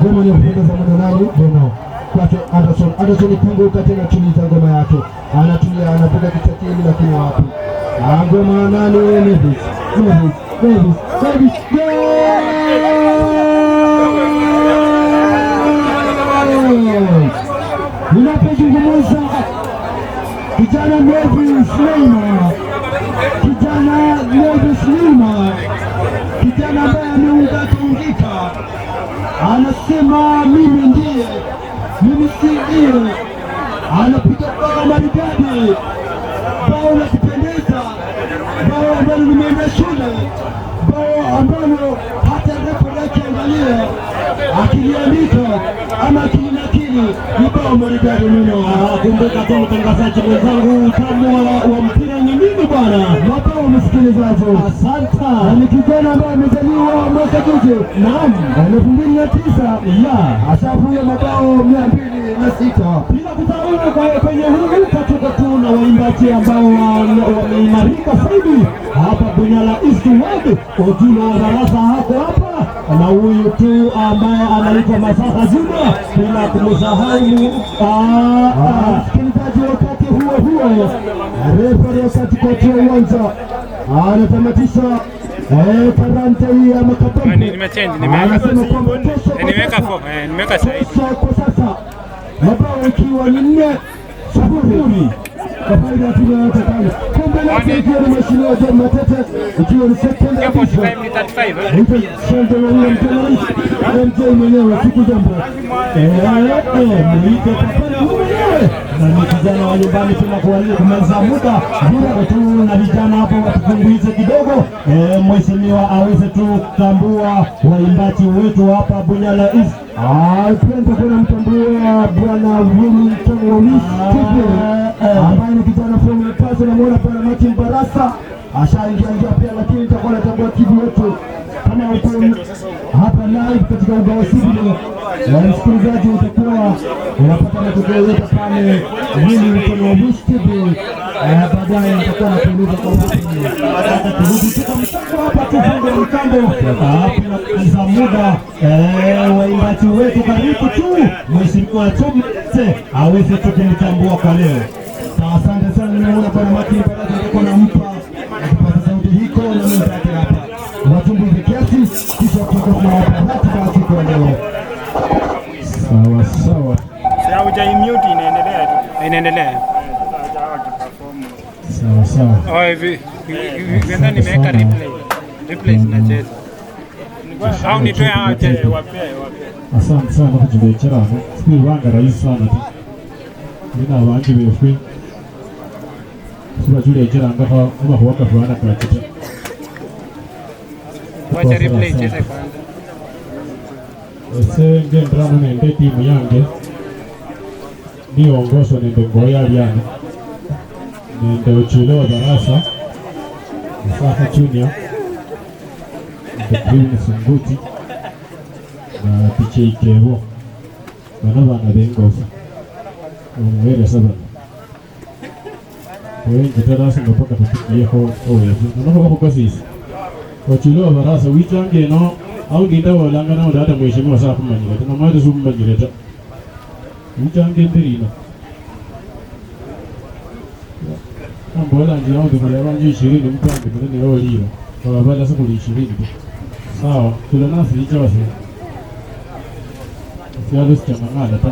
Ngoma ni kupendeza mwana nani? Bono. Kwake Anderson punguka tena chini za ngoma yake. Anatulia anapiga kitakili lakini wapi? Ngoma nani? Nevis. Ninapozungumza kijana Nevis Lima, kijana ambaye ameungika, anasema mimi si ndiye, anapiga bao maridadi, bao la kupendeza, bao ambalo limeenda shule, bao ambalo hata refa yake angalia akiliandika ama akilinakili, ni bao maridadi mno. Kumbuka tu mtangazaji mwenzangu, utamu wa mpira ni nini bwana? Mabao msikilizaji, asante. Ni kijana ambaye amezaliwa mwaka juzi, naam, 2009, ashafunga mabao 206. Bila kusahau kwenye huu katoka tu na waimbaji ambao wameimarika zaidi hapa Bunyala East Ward. Ojula wa darasa hapa na huyu tu ambaye anaitwa Masaka Juma, bila kumsahau msikilizaji. Wakati huo refa katikati ya uwanja anatamatisha karante hii ya makabambo. Nimeweka sahihi kwa sasa, mabao ikiwa ni 4-0 kwa faida ya timu ya Takana. Kombe lake ikiwa ni mashindano ya Matete, ikiwa ni second edition. Shendo na ule MJ mwenyewe siku jambo. Mwite Papalo mwenyewe. Na ni kijana wa nyumbani tuna kumaliza muda. Bila tu na vijana hapo watupunguize kidogo. Mheshimiwa aweze tu kutambua waimbaji wetu hapa Bunyala East. Penda kuna mtambua Bwana Willington Woliski ambaye ni kijana from Kazo na mwana pana Martin Barasa ashaingia pia, lakini nitakuwa natambua kivu wetu kama uko hapa live katika uga wa Sibili. Msikilizaji utakuwa unapata matokeo yote pale Willington Woliski. Baadaye nitakuwa nakuuliza kwa wapi turudi tuka mchango hapa tufunge mkambo za muda. Waimbaji wetu karibu tu Mheshimiwa Chomete aweze tukimtambua kwa leo. Asante sana, nimeona Bwana Martin Barasa yuko na mpa kupata sauti hiko na mwenzake hapa watumbuize kiasi kisha tunawapa ratiba siku ya leo. Sawa. Inaendelea. Sawa. Hivi nimeweka replay zinacheza. Au nitoe aje wape. Asante sana kwa kujibichara hapo. Sisi wanga rais sana tu. Nina wangi wewe. Sura jule jera ngafa kama huwaka fulana kwa kitu. Wacha replay cheze kwanza. Ese ngendra na nende timu yange. Ni ongozo nende ngoya yana. Nende uchilo darasa. Masaka Junior. Nende Sunguti. Na piche ikebo. Bana bengoza. Mwele sabana. Wewe jitara sana mpaka tufikie ho oye. Tunaona kwa kasi. Wachilo barasa wichange no au ginda walanga na data mheshimiwa sasa kumanyira na mwaje summanyira wichange ndirino ambola ndio ndio wanji 20 mpango ndio leo leo kwa baada sasa kuli 20 sawa tuna nasi licha wasi siados chamangala ta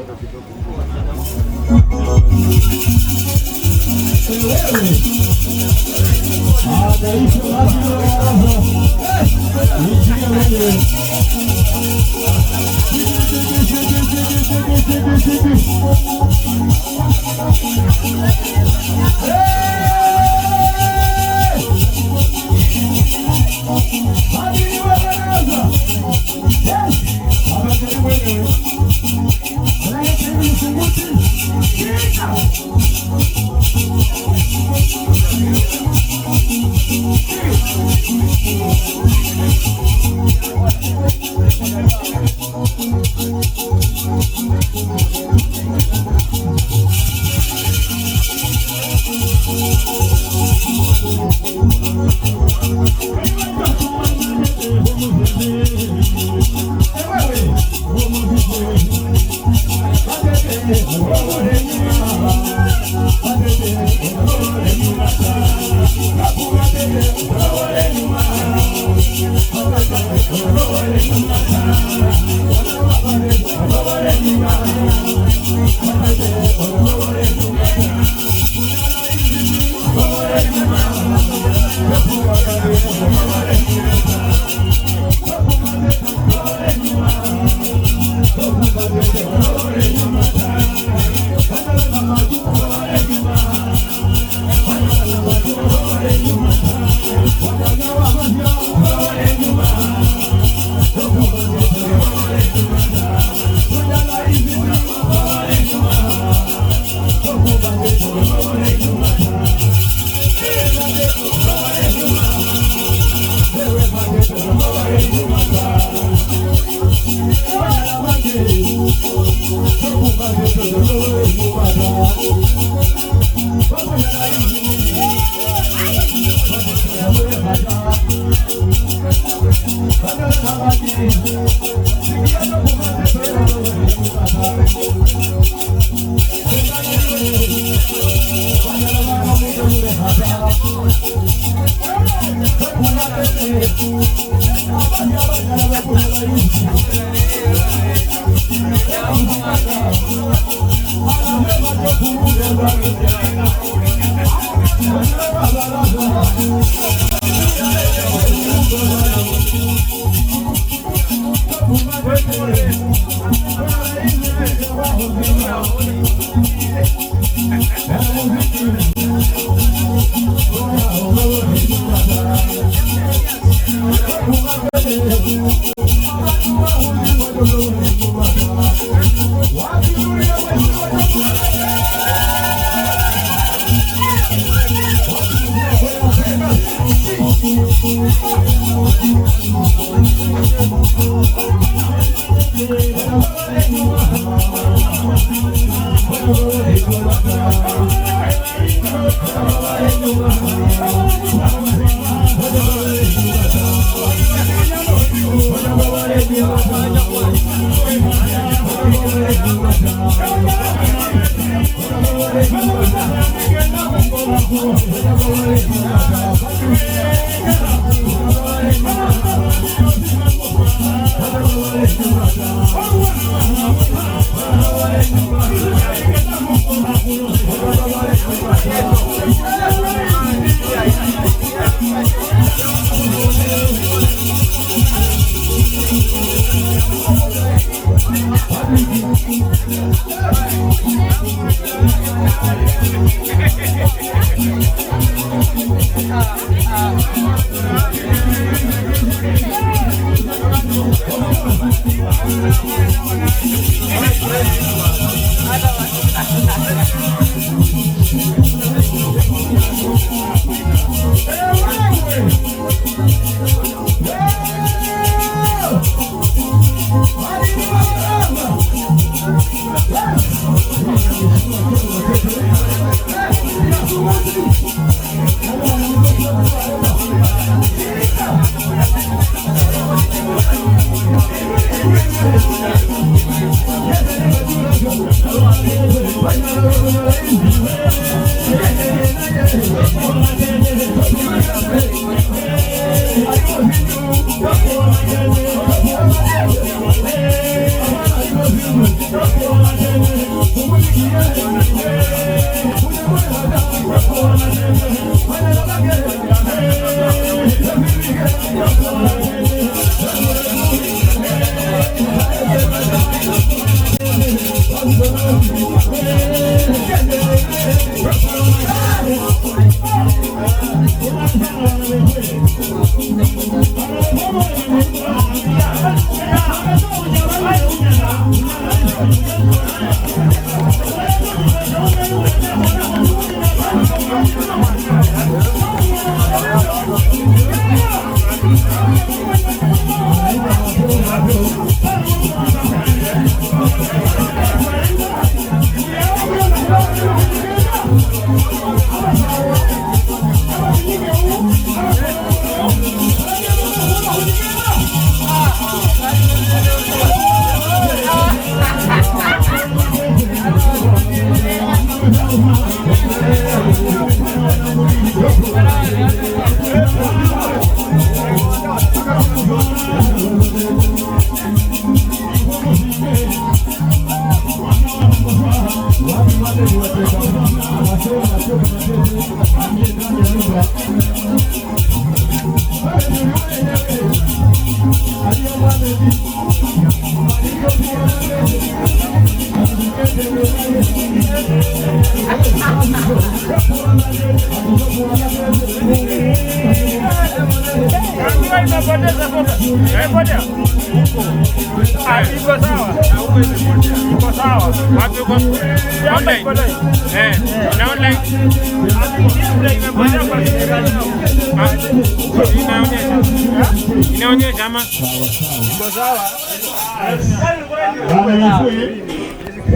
Inaonyesha ama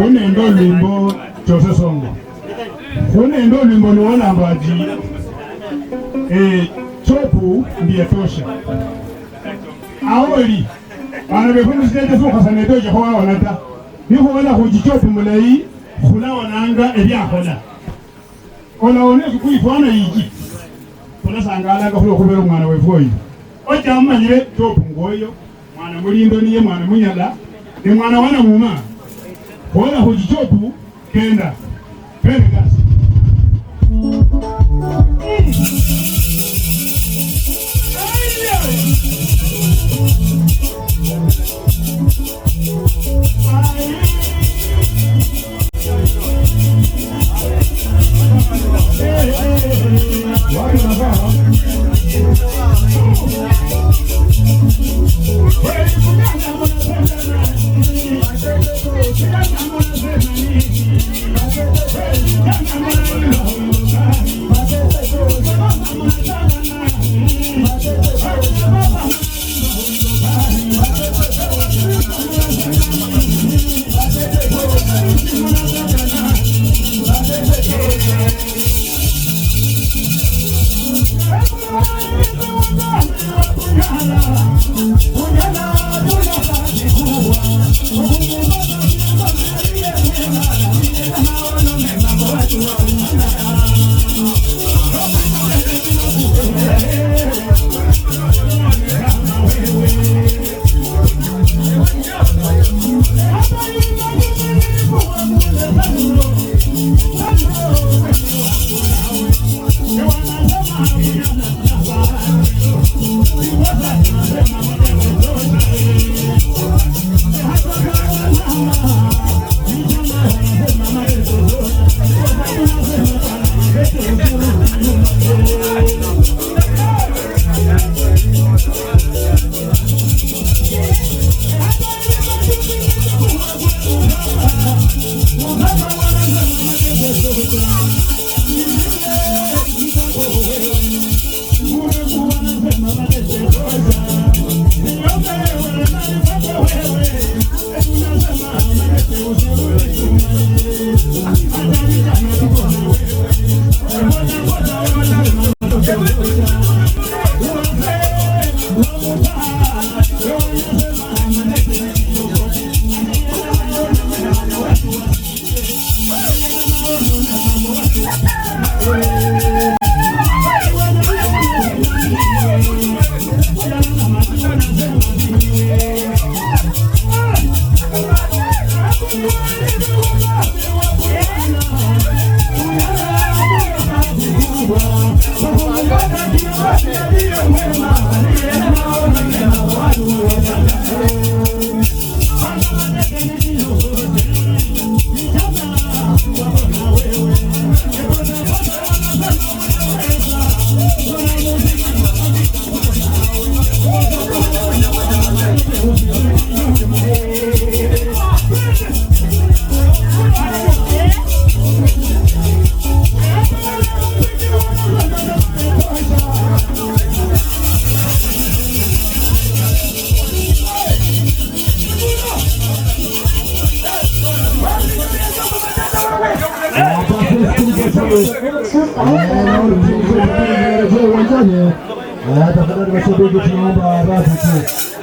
unendo limbo chose songo unendo limbo ni wana ambaji chopu ndiye tosha awoli anabefumu sitete suka sanedoje kwa wanata niko wana kujichopu mulai kuna wananga ebyakola olaoneza kuifana yiji kuna sangala ka kubera umwana wefoyi oja amanyire chopu ngoyo mwana mulindo niye mwana munyala ni mwana wana muma wala kujichopu kenda kasi uwanjani. Tafadhali mashabiki, tunaomba radhi tu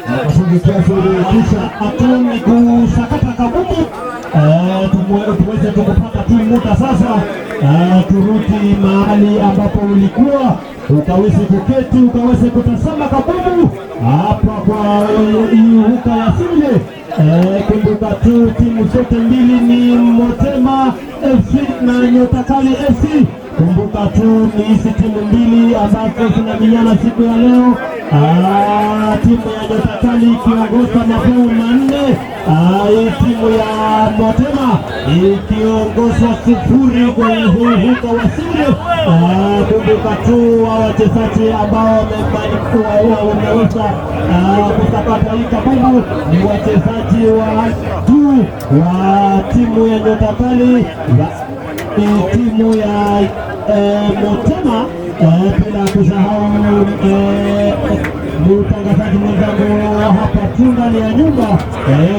mafunzo kiasi kisha atuni kusakata kabubu tuweze tukupata tu muda sasa, turudi mahali ambapo ulikuwa ukaweze kuketi ukaweze kutazama kabubu hapa kwa iuka ya Sile. Kumbuka tu timu zote mbili ni Motema FC na Nyota Kali FC. Kumbuka tu ni hizi timu mbili ambazo zinamenyana siku ya leo. Timu ya Nyota Kali ikiongoza mabao manne, timu ya Motema ikiongozwa 0 kwenye huka wa Sile. Kumbuka tu wachezaji ambao wameweza kusakata hii kabumbu ni wachezaji wa juu wa timu ya Nyota Kali, timu ya Motema, bila kusahau mtangazaji mwenzangu hapa tu ndani ya nyumba.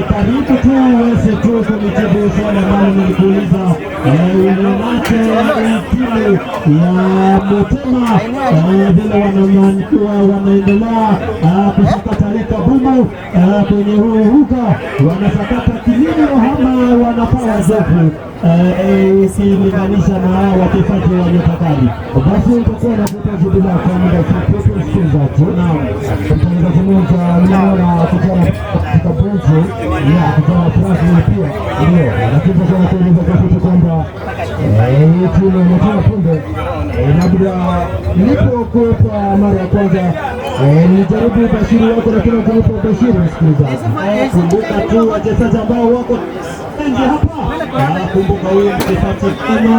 Karibu tu uweze tu kunijibu swali ambalo nilikuuliza, ulionacho timu ya Motema vile wanaendelea kusakata kabumbu kwenye huka, wanasakata kilimo ama wanapawa zofu ukilinganisha na wachezaji wa Nyota Kali. Basi utakuwa na kutaji bila kwa muda mfupi msikilizaji. Naam, mtangazaji mmoja ninaona akijana katika benchi ya kijana Francis pia ndio lakini kwa kueleza kwa kwamba timu Motema punde labda nilipokuwa mara ya kwanza nilijaribu bashiri wako, lakini kulipa bashiri msikilizaji. Kumbuka tu wachezaji ambao wako nje hapa. Kumbuka huyu mchezaji kama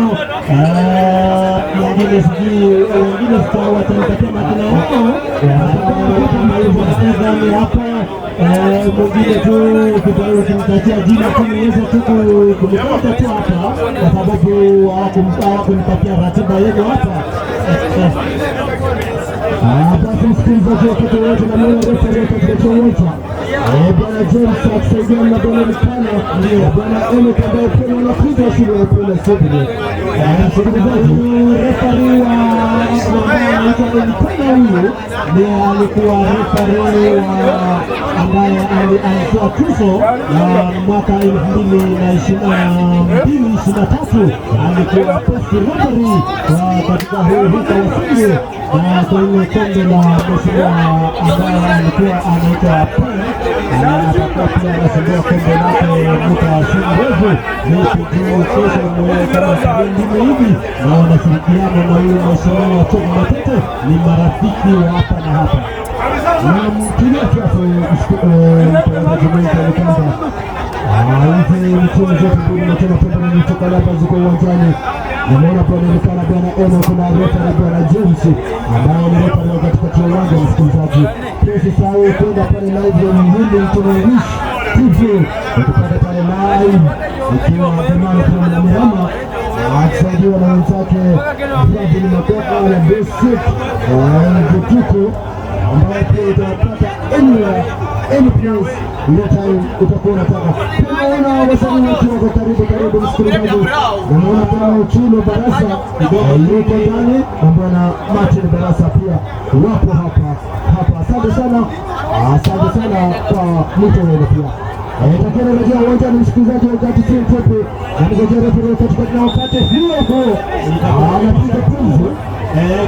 wengine sijui wengine watampatia makina yao kama hivyo Stefan hapa, mwingine tu ukimtatia jina tu niweza tu kumkata tu hapa kwa sababu hawakunipatia ratiba yenu hapa. Basi msikilizaji, wakati wote na mwana refa katika kiwanja Bwana James akisaidiana na Bwana Mkana, Bwana Enoch ambaye pia wanafunza shule ya upele Sydney. Refari wa anaitwa Mkana, huyu ndiye alikuwa refari ambaye alitoa tuzo mwaka 2022-2023, alikuwa best referee katika huka wa Sydney kwenye kombe la mheshimiwa ambaye alikuwa anaitwa atakuwa pia anasumbua kombe lake muda si mrefu. Nipijuu kesho kama ndime hivi na wanashirikiana na huyu mheshimiwa Chogo Matete, ni marafiki wa hapa na hapa. Na mtulia kiasi mtangazaji mwenza ni kwamba hizi michezo zote mbili Motema Pembe na Nyota Kali hapa ziko uwanjani. Naona panaonekana Bwana Enoch na refari Bwana James ambaye ni refari katika kiwanja. Msikilizaji, usisahau kwenda pale live ya Mhindi Mtumishi TV ukipata pale live ikiwa Jamani kwa Mirama akisaidiwa na wenzake Fadhili Makoka na Basic Vutuko, ambaye pia utapata anywhere any place ile time utakuwa unataka. Tunaona wasanii wote wako karibu msikilizaji. Naona Bwana Uchulo Barasa yuko ndani na Bwana Martin Barasa pia wapo hapa. Asante sana kwa mtu wenu pia. Itakuwa rejea uwanjani msikilizaji, wakati si mfupi na mgojea refu katikati na wakati huo anapiga pumzi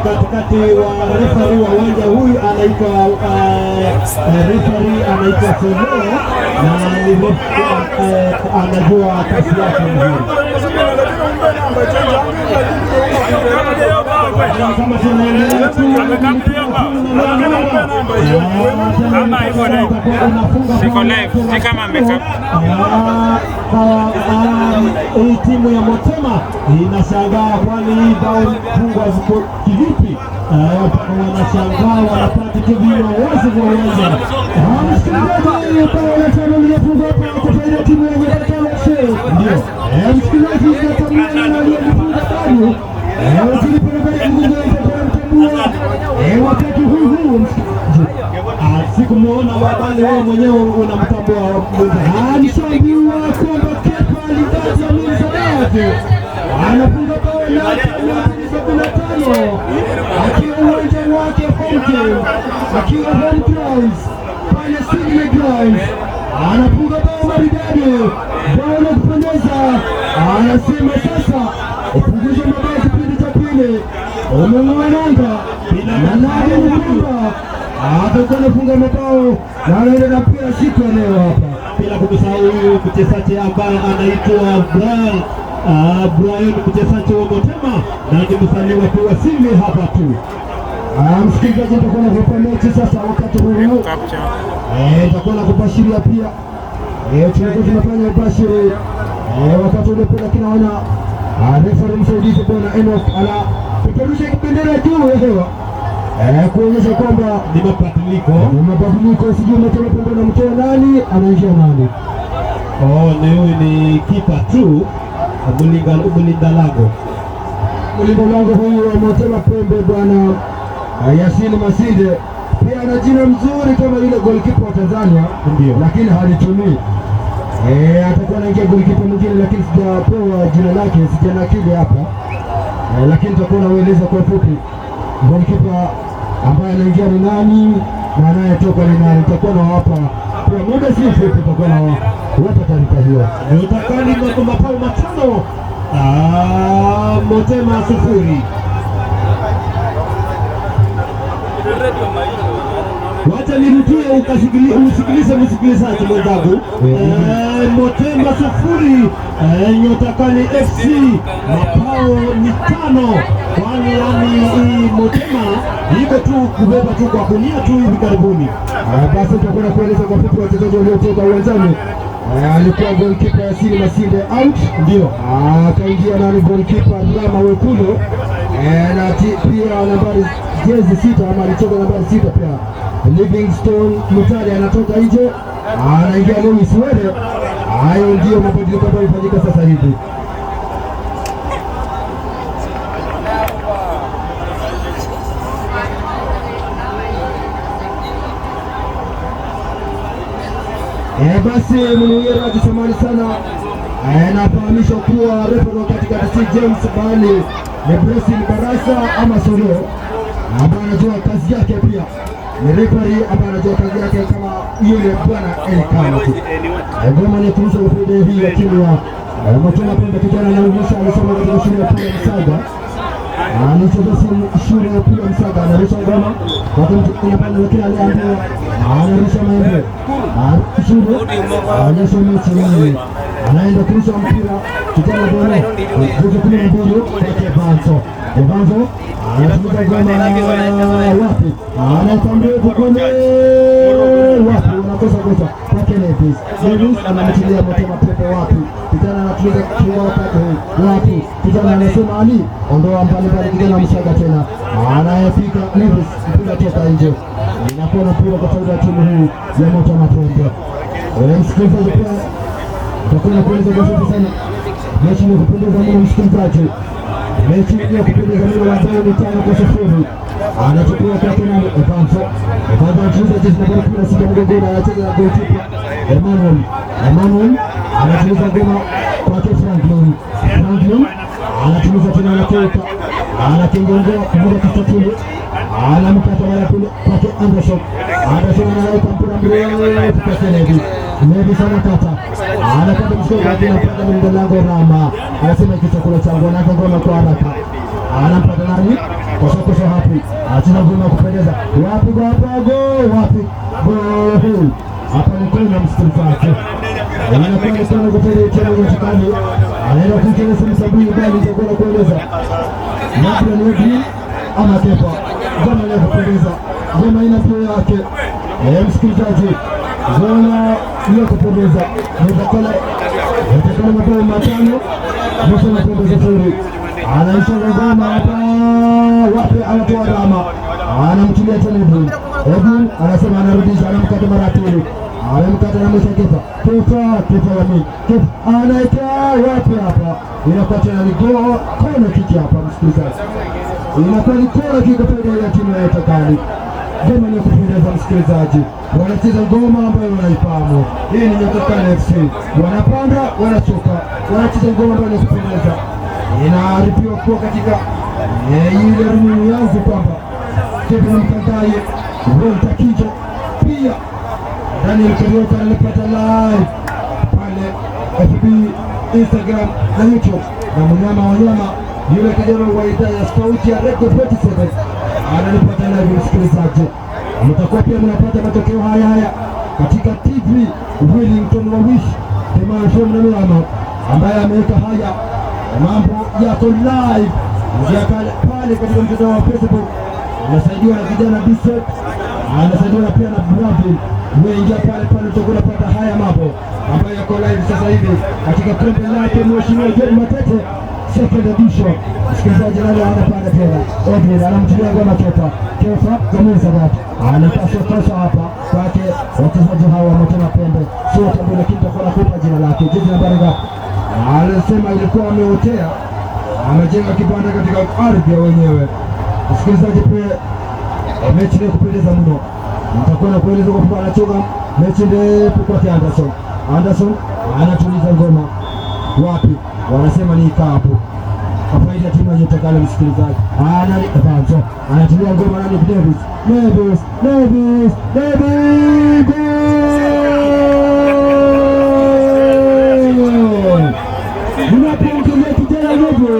katikati wa refari wa uwanja. Huyu anaitwa refari anaitwa Solo na anajua kazi yake mzuri. Kama tunaendelea hii timu ya Motema inashangaa, kwani hii bao fungwa ziko kivipi? Wanashangaa, wanapata tu vile wazi vya uwanja. Msikilizaji, bao la tano limefungwa hapa kufaida timu ya Motema FC. Ndio msikilizaji, tunatamani na aliyefunga bao wakati huu sikumuona wabali wewe mwenyewe unamtambua alishaambiwa kwamba Kepa Alidadi Amini anafunga bao la 75 akiwa uwanja wake Hometown, akiwa home grounds pale Sydney Grounds, anafunga bao maridadi, bao la kupendeza. Anasema sasa upunguze mabao kipindi cha pili umeng'oananga na nani mkumba atakuwa anafunga mabao na anaendelea pia siku ya leo hapa, bila kumsahau huyu mchezaji ambaye anaitwa Brian, mchezaji wa Motema na ni msaliwa tu wa Simba hapa tu. Msikilizaji, tutakuwa na kupa mechi sasa wakati huu tutakuwa na kubashiria pia tulikuwa tunafanya ubashiri wakati ule pia, lakini naona refa msaidizi bwana Enoch ala kuperusha kipendera juu ya hewa kuonyesha kwamba ni mabadiliko, sijui umetoka pembe na mtoa nani anaingia nani. Leo ni kipa tu Mulinda Lango huyu wa Motema Pembe bwana Yasini Masinde, pia ana jina mzuri kama yule goalkeeper wa Tanzania, ndio lakini halitumii. Atakuwa anaingia goalkeeper mwingine, lakini sijapewa jina lake, sijanakili hapa, lakini tutakuwa naueleza kwa ufupi goalkeeper ambaye anaingia ni nani na anayetoka ni nani. Tutakuwa na hapa kwa muda si mfupi, tutakuwa na wapa taarifa hiyo. Utakani mabao matano Motema 0. Wacha nirudie usikilize msikilizaji mwenzangu. Motema 0 Nyotakani FC mabao ni 5, kwani hii Motema iko tu kubeba tu kwa kunia tu hivi karibuni. Basi tutakwenda kueleza kwa fupi wachezaji waliotoka uwanjani. Alikuwa goalkeeper Yasini Masinde out, ndio akaingia nani goalkeeper Rama Wekulo na pia nambari jezi 6 ama alitoka nambari 6 pia Livingstone Mutale anatoka nje, anaingia Louis Wede. Hayo ndio mabadiliko ambayo yafanyika sasa hivi. Basi mwenyewe akisamani sana nafahamishwa kuwa refa katika si James bali ni Blessing Barasa ama Solo ambaye anajua kazi yake, pia ni referee ambaye anajua kazi yake kama yule bwana Elikana tu. Ngoma ni tulizo upande hii ya timu ya Motema Pembe. Kijana na Musa alisoma katika shule ya pili Msaga, anacheza shule ya pili Msaga, anarusha ngoma kwa mtu anapanda, lakini aliambiwa anarusha maembe shule anasoma chini, anaenda kurusha mpira. Kijana bwana kuja kule mbele kwa Evanzo anatumika ngoma wapi, anatambia kukone wapi, unakosa kosa kwa Kenneth anamtilia Motema Pembe wapi. Kijana anatuliza kwa wakati wapi, kijana anasema Ali ondoa mbali, kijana Msaga tena anayefika Nevis mpira toka nje, inakuwa na mpira kwa faida ya timu hii ya Motema Pembe. Msikilizaji, pia tutakwenda kueleza kwa sababu sana mechi ni kupendeza mno msikilizaji, mechi ya kupendeza mno, ambayo ni 5-0 anachukua kwa tena Evanzo anacheza jezi nambari 16 mgongoni, anacheza na goalkeeper Emmanuel anacheza ngoma kwa Franklin anatuliza tena, anatoka anatengeneza kumoja kistatuli, anamkata mara pili kwa Anderson anaweka mpira mrefu kwa Kennedy Levi sana kata. Anapata mshiko lakini anapata mlango Rama. Anasema kichakula changu anaanza ngoma kwa haraka. Anampata nani? Kosa hapo. Achana ngoma kupendeza. Wapi wapi? Gol. Hapa ni kona msikilizaji. Anakuwa ni sana kupendeza chama cha Chakani. Anaenda kucheza msabiri bali ndio kueleza. Napia ni ama kepa. Ngoma ya kupendeza. Ngoma ina pia yake. Msikilizaji. Ngoma ya kupendeza. Nitakala mabao matano. Mwisho na kupendeza suri. Anaisha ngoma hapa. Wapi anatoa Rama. Anamtilia tena hivi. Edwin anasema anarudisha, anamkata mara pili. Anamkata na mwisho kepa. Kepa ya mimi. Kepa anaita wapi hapa? Inakuwa tena ni goal kona kiki hapa msikilizaji. Inakuwa ni kona kiki kwa timu ya Chakani. Ngoma ni kupendeza msikilizaji. Wanacheza ngoma ambayo wanaifahamu. Hii ni Chakani FC. Wanapanda, wanachoka. Wanacheza ngoma ambayo ni kupendeza. Inaripiwa kuwa katika ile rununu yangu kwamba Kevin Mkangaye Walter Kijo pia Daniel Karioka anapata live pale FB, Instagram na YouTube, na mnyama wanyama yule kijana wa idhaa ya sauti ya Radio 47 ananipata live msikilizaji. Mtakuwa pia mnapata matokeo haya katika TV Wellington Wawish Temasho Mnamama ambaye ameweka haya mambo yako live ya pale katika mtandao wa Facebook. Anasaidiwa na kijana Bishop, anasaidiwa pia na Bravin. Wengi pale utakuwa unapata haya mambo ambayo yako live sasa hivi katika kombe lake Mheshimiwa John Matete second edition. Msikilizaji nalo anapanda tena. Edwin anamtilia ngoma kepa Jamisa Bat. Anapaswa hapa kwake wachezaji hawa wa Motema Pembe. Sio tambule kitu kwa kupa jina lake. Jina nambari ngapi? Anasema ilikuwa ameotea. Amejenga kibanda katika ardhi ya wenyewe. Msikilizaji pia mechi ni kupendeza mno. Nitakuwa na kueleza kwa anachoka mechi ndefu kwa Anderson anatuliza ngoma. Wapi? Wanasema ni kapu. Kwa faida ya timu ya Chakani msikilizaji. Anatulia ngoma nani Davis. Unapoongea kijana Davis.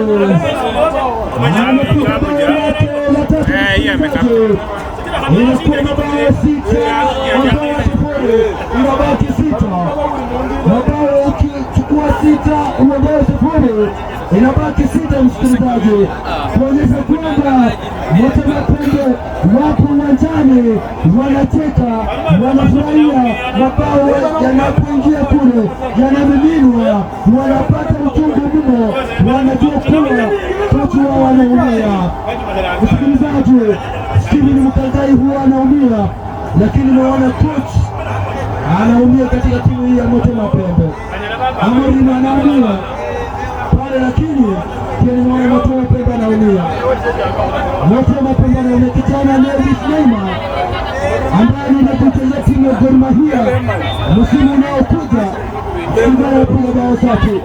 Inabaki sita. Mabao ukichukua sita uondoe sifuri. Inabaki sita msikilizaji. Kuonyesha kwamba Motema Pembe wapo uwanjani, wanacheka, wanafurahia mabao yanapoingia kule, yanamiminwa, wanapata uchungu mno, wanajua kuwa kocha wao wanaumia. Msikilizaji, Steven Mkangai huwa anaumia, lakini naona coach anaumia katika timu hii ya Motema Pembe. Amorim anaumia pale, lakini pia nimeona Motema Pembe anaumia. Motema Pembe anaumia kijana Melvis Neymar ambaye anakuchezea timu ya Gor Mahia msimu unaokuja. Ndio anapiga bao safi.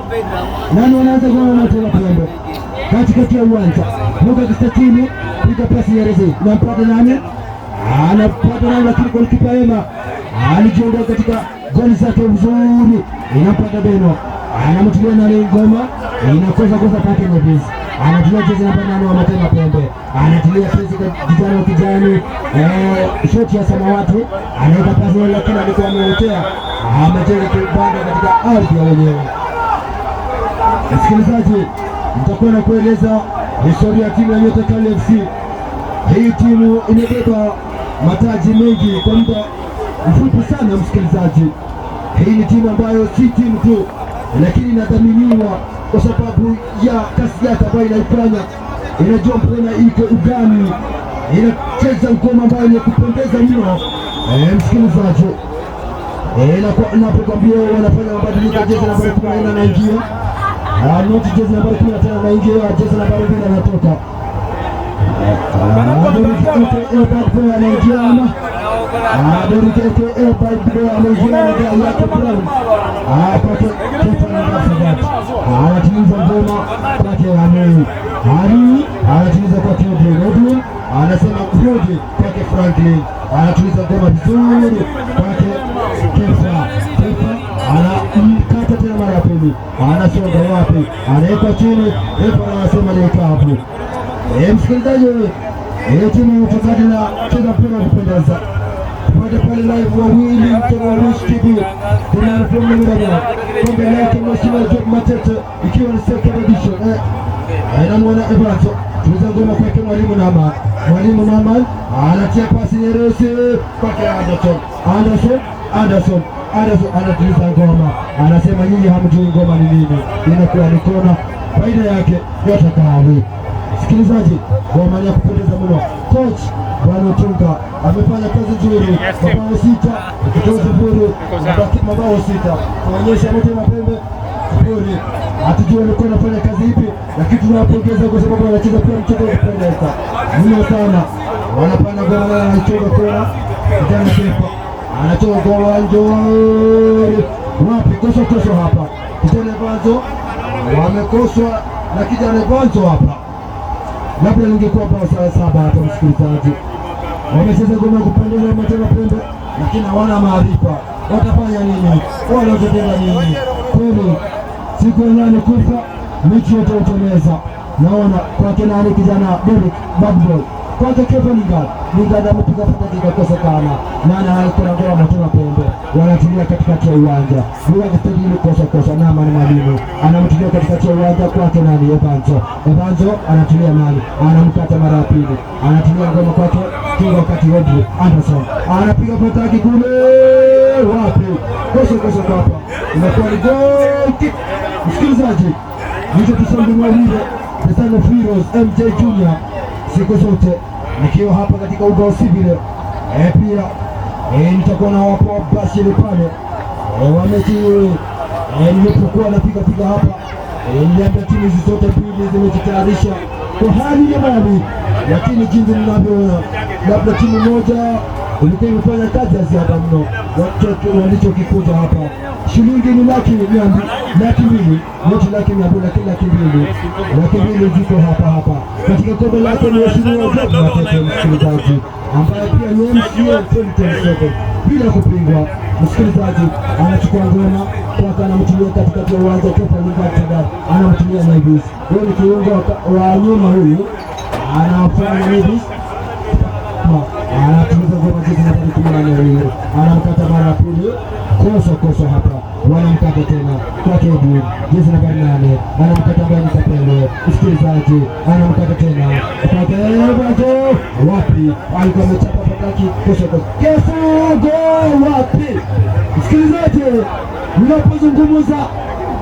Nani wanaanza kwa Motema Pembe katikati ya uwanja? Luka Kistatini piga pasi ya Rezi. Nampata nani? Anapata nani, lakini golikipa Ema alijiondoa katika goli zake vizuri. Inampata Beno. Anamtilia nani ngoma. Inakosa pake Nevis. Anatilia jezi namba 8 wa Motema Pembe. Anatilia pesi kijana wa kijani. Shoti ya samawati. Anaweka pasi lakini alikuwa ameotea. Amejenga kibanda katika ardhi ya wenyewe. Msikilizaji, nitakuwa na kueleza historia ya timu ya Chakani FC. Hii timu imebeba mataji mengi kwa muda mfupi sana msikilizaji. Hii ni timu ambayo si timu tu, lakini inadhaminiwa kwa sababu ya kasi yake ambayo inaifanya. Inajua mpira iko ugani, inacheza ngoma ambayo ni kupendeza mno. Msikilizaji, napokwambia wanafanya mabadiliko, jezi nambari 14 anaingia. Noti jezi nambari 15 anaingia, jezi nambari 2 anatoka. Anatimiza ngoma kwake anatimiza kwake Edwin, anasema kurudi kwake Franklin, anatimiza ngoma vizuri kwake Kefa. Kefa anamkata tena mara ya pili, anasonga wapi, anawekwa chini, Kefa anasema ni kapu. Msikilizaji, timu ya Ufugaji na cheza mpira wa kupendeza pale pale live wawili mtoto wa Wishkibi kuna from Mmirama kombe lake Mheshimiwa Job Matete ikiwa ni second edition anamwona Evanso tuliza ngoma kwake Mwalimu Naman anatia pasi nyeresi kwake Anderson anatuliza ngoma, anasema nyinyi hamjui ngoma ni nini, inakuwa ni kona, faida yake yote kawi. Sikilizaji, ngoma ya kupendeza mno. Coach Bwana Tunga amefanya kazi nzuri, mabao 6 kutoa sifuri, mabao 6 kuonyesha Motema Pembe sifuri. Hatujui alikuwa anafanya kazi ipi, lakini tunawapongeza kwa sababu wanacheza pia mchezo wa kupendeza mno sana. Wanapanda ngoma na anachonga kona, kijana Kefa anachonga ngoma nzuri wapi, koso hapa, kijana Evanso wamekoswa na kijana Evanso hapa. Labda ningekuwa bao saa 7 hapa. Msikilizaji, wamecheza ngoma kupendeza Motema Pembe, lakini hawana maarifa. Watafanya nini? Wanatenda nini? Kweli siku yenyewe kufa, mechi yote utomeza. Naona kwake nani, kijana Derek bad boy kwake Kefa Lingard amepiga fataki ikakosekana, nani alikuwa ngoma Motema Pembe wanatulia katikati ya uwanja bila kustahili kosa nama ni Mwalimu anamtulia katikati ya uwanja kwake nani Evanso anatulia nani, anamkata mara ya pili, anatulia ngoma kwake Tunga, wakati Rodri Anderson anapiga fataki kule wapi, kosa hapa, inakuwa ni goal kick. Msikilizaji, hicho tusonge mwalimu the son of heroes MJ Junior siku zote nikiwa hapa katika uga usibile pia nitakuwa na wapo Bashiri pale wamechi nilipokuwa napiga hapa niliambia timu hizi zote mbili zimejitayarisha kwa hali ya mali, lakini jinsi mnavyoona labda timu moja ilikuwa imefanya kazi ya ziada mno. Watoto walichokikuta hapa shilingi ni laki mbili, yote laki mbili ziko hapa katika kombe lake Mheshimiwa Job Matete, msikilizaji, ambaye pia ni MCA 2027 bila kupingwa. Msikilizaji, anachukua ngoma kwa anamtulia katikati ya uwanja, Kefa Lingard anamtulia Navis, huyo ni kiungo wa nyuma, huyu anafanya Navis anatuliza ngoma jezi nambari 18, anamkata mara ya pili, koso hapa, wanamkata tena kwake Edwin jezi nambari 8, anamkata Mbani Kapele. Msikilizaji, anamkata tena kwake Evanso wapi, alikuwa amechapa pataki, koso Kefa go wapi. Msikilizaji, mnapozungumza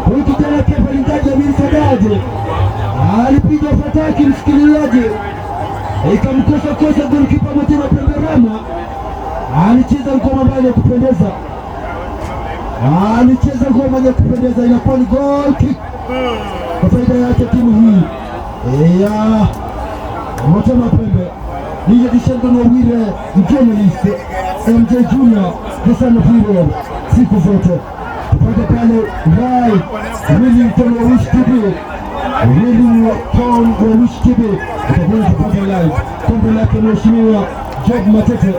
huyu kijana Kefa Lingard Sadadi alipiga fataki, msikilizaji, ikamkosa golikipa Motema Pembe Rama. Alicheza ngoma ambayo ya kupendeza, inakuwa ni goal kick kwa faida yake timu hii ya Motema Pembe. Nije dishandano wire mjournalist MJ Junior the son of hero siku zote tupate pale live Wellington wa Wishkibi utakuwa tupate live kombe lake Mheshimiwa Job Matete,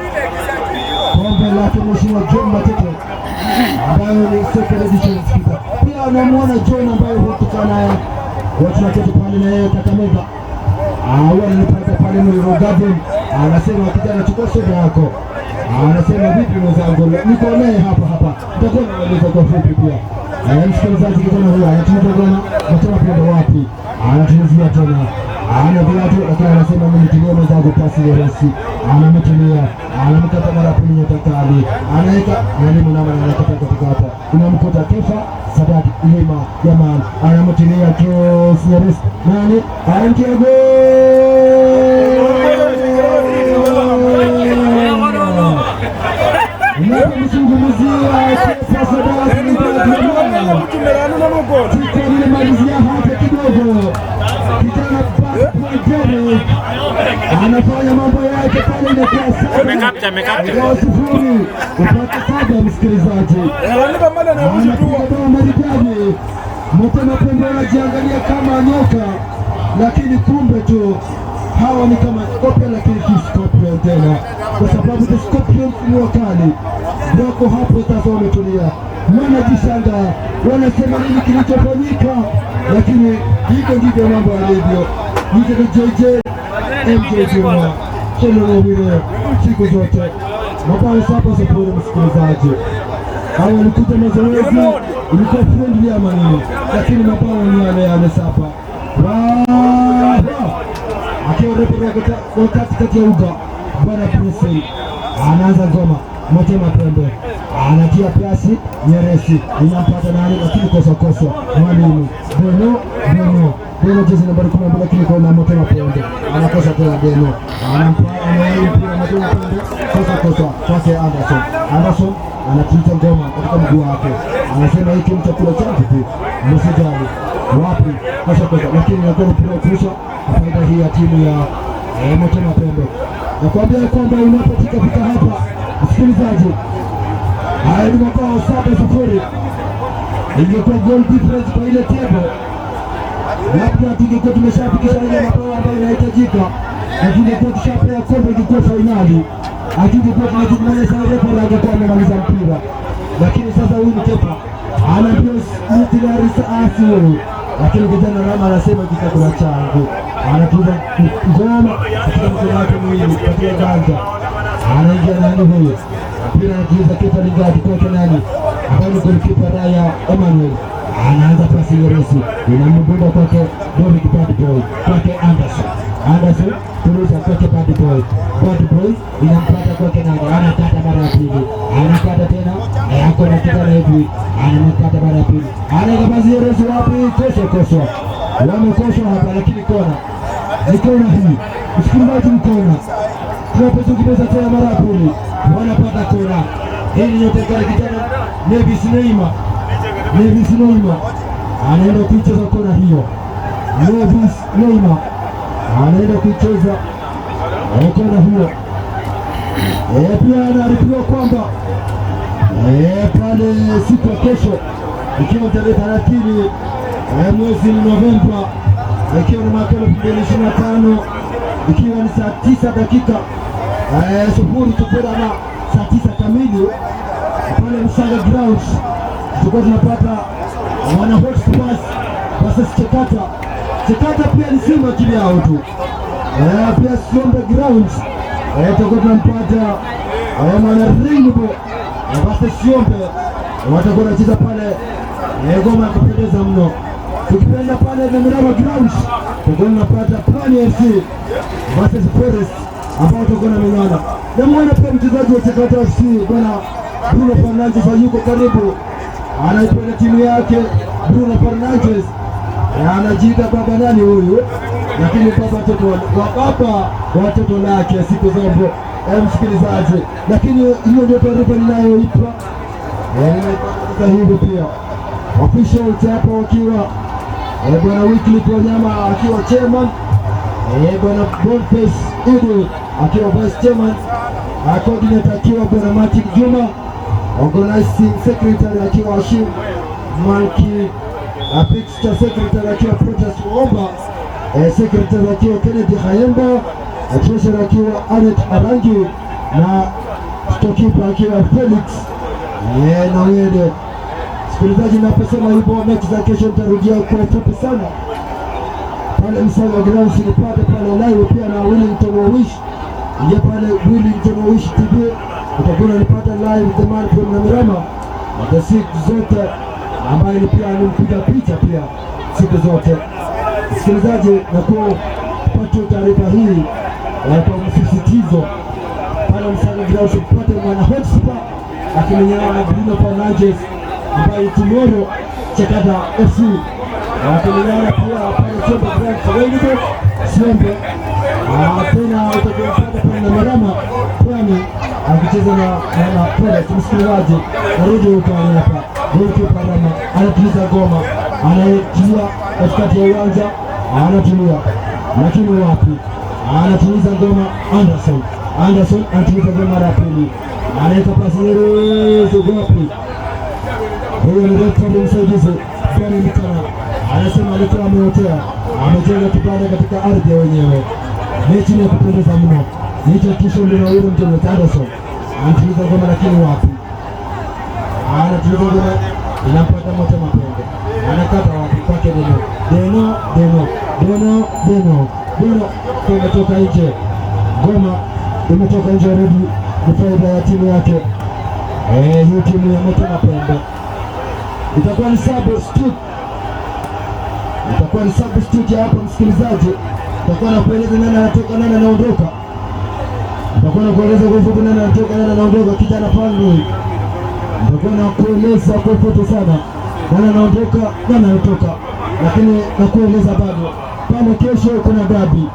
ambayo ni second edition speaker. Pia anamwona John ambaye hutoka naye watu wakati pale na yeye Kakamega wananipata pale Mwiro Garden, anasema kijana chukua soda yako, anasema vipi mwenzangu, niko naye hapa nitakuwa naeleza kwa fupi pia. Msikilizaji, kijana huyu anatuliza ngoma Motema Pembe wapi, anatulizia tena, ana viatu lakini anasema mnitilie mwenzangu pasi ya rasi, anamtilia, anamkata mara pili nyota kali, anaweka Mwalimu Naman anakata katika hapa, unamkuta Kefa Sadadi Lima Jamal anamtilia cross Nyeres nani anamtia unapomzungumzia Kefa Sadadi nimalizia hapa kidogo, kijana anafanya mambo yake pale, inakuwa sifuri upate 7. Msikilizaji, maridadi Motema Pembe anajiangalia kama nyoka, lakini kumbe tu hawa ni kama scorpion, lakini si scorpion tena, kwa sababu the scorpions ni wakali. wako hapo sasa wametulia, wanajishangaa, wanasema nini kilichofanyika, lakini hivyo ndivyo mambo yalivyo. Ndio JJ MJ Juma Chelo Wile siku zote mabao 7-0. Msikilizaji, hao walikuja mazoezi, ilikuwa friendly ama nini, lakini mabao ni yale 7. Akiwa wakati kati ya uga bwana Bruce anaanza ngoma Motema Pembe, anatia pasi Nyeresi, inampata nani, lakini kosa mwalimu Beno jezi nambari 12, lakini kwa Motema Pembe anakosa tena. Beno anampira Motema Pembe, kosa kwake Anderson anatuita ngoma katika mguu wake, anasema hiki ni chakula changu tu, msijali wapi kosa, lakini inakuwa mpira kusha faida hii ya timu ya Motema Pembe. Nakwambia kwamba unapofika hapa msikilizaji, haya ni mabao 7-0. Ingekuwa goal difference kwa ile table, labda tungekuwa tumeshafikisha ile mabao ambayo inahitajika, na tungekuwa tushapea kombe, ingekuwa fainali, hatungekuwa tunatumania sana refa angekuwa amemaliza mpira. Lakini sasa huyu Mtepa anaambia mitilaris huyu, lakini kijana Rama anasema kitakula changu, anatuza ngoma katika mkono wake mwili katika ganja, anaingia nani huyo, mpira anatuza kipa Lingati kwa nani, ambaye ni golikipa Raya Emmanuel, anaanza pasi Nyeresi, inambunda kwake David Bad Boy, kwake Anderson kuruza kwake Bad Boy inampata kwake nani, anakata mara ya pili, anakata tena, yako na kijana hivi, anamkata mara ya pili, anaenda pasi Nyeresi wapi, kosa wamekoswa hapa, lakini kona ni kona hii, msikilizaji, mkona tunapozungumza tena mara ya pili, wanapata kona hii. Yote kale kijana Nevis Neymar anaenda kuicheza kona hiyo, Nevis Neymar anaenda kuicheza kona hiyo. Pia anaarifiwa kwamba pale siku ya kesho, ikiwa tarehe 30 mwezi Novemba, ikiwa ni mwaka 2025, ikiwa ni saa 9 dakika 0 na saa 9 kamili pale Msanga Ground, tutakuwa tunapata wana Hotspurs versus Chekata pia ni Simba kile yao tu. Pia Siombe Ground tutakuwa tunampata wana Rainbow versus Siombe, watakuwa wanacheza pale ngoma kupendeza mno. Tukipenda pale Nyamira Ground tutakuwa tunapata Plan FC versus Forest, ambao tutakuwa na menyana. Na mwana pia mchezaji wa Chekata FC bwana Bruno Fernandes yuko karibu, anaipenda timu yake. Bruno Fernandes anajiita baba nani huyu, lakini baba watoto lake siku zote, msikilizaji. Lakini hiyo ndio taarifa ninayoipa sasa hivi. Pia official hapa wakiwa bwana Wycliffe Wanyama akiwa chairman, bwana Boniface Idu akiwa vice chairman, coordinator akiwa bwana Martin Juma, organizing secretary akiwa Hashim Malki, fixture secretary akiwa Protest Omba, secretary akiwa Kennedy Hayemba, treasurer akiwa Anet Arangi, na stokipa akiwa Felix na wede. Sikilizaji, naposema hivyo, mechi za kesho nitarudia kwa fupi sana pale Msanga Ground, nipate pale live pia na Wellington Wawish, nje pale Wellington Wawish TV, utakuwa unapata live the man from Namirama na siku zote, ambaye ni pia anampiga picha pia siku zote. Sikilizaji, na kupata taarifa hii kwa msisitizo pale Msanga Ground, tupate mwana Hotspur akimenyana na Bruno Fernandes, ambaye tomorrow Chekata FC akimenyana pia pale Siombe Ground Siombe, tena utakumpata pale Namirama Pwani akicheza na Forest. Msikilizaji, narudi upande hapa, Wycliffe Wanyama anatuliza ngoma, anayetia katikati ya uwanja, anatulia, lakini wapi, anatuliza ngoma Anderson anatuliza ngoma mara ya pili, anaweka pasi nzuri wapi, huyo ni refa msaidizi Bwana Mkana, anasema alikuwa ameotea, amejenga kibanda katika ardhi ya wenyewe. Mechi ni ya kupendeza mno, nicho kisho ndio huyo mtu Anderson anatuliza ngoma, lakini wapi, Anatuliza ngoma, inampata moto mapembe. Anakata wapi kwake Deno. Imetoka nje. Ngoma imetoka nje redi. Ni faida ya timu yake. Hii timu ya moto mapembe. Itakuwa ni substitute hapa msikilizaji. Itakuwa na kueleza nani anatoka nani anaondoka. Itakuwa na kueleza kwa ufupi nani anatoka nani anaondoka kijana Pangu. Itakuwa na kueleza kwa ufupi sana nani anaondoka nani anatoka. Lakini na kueleza bado pale kesho kuna dabi.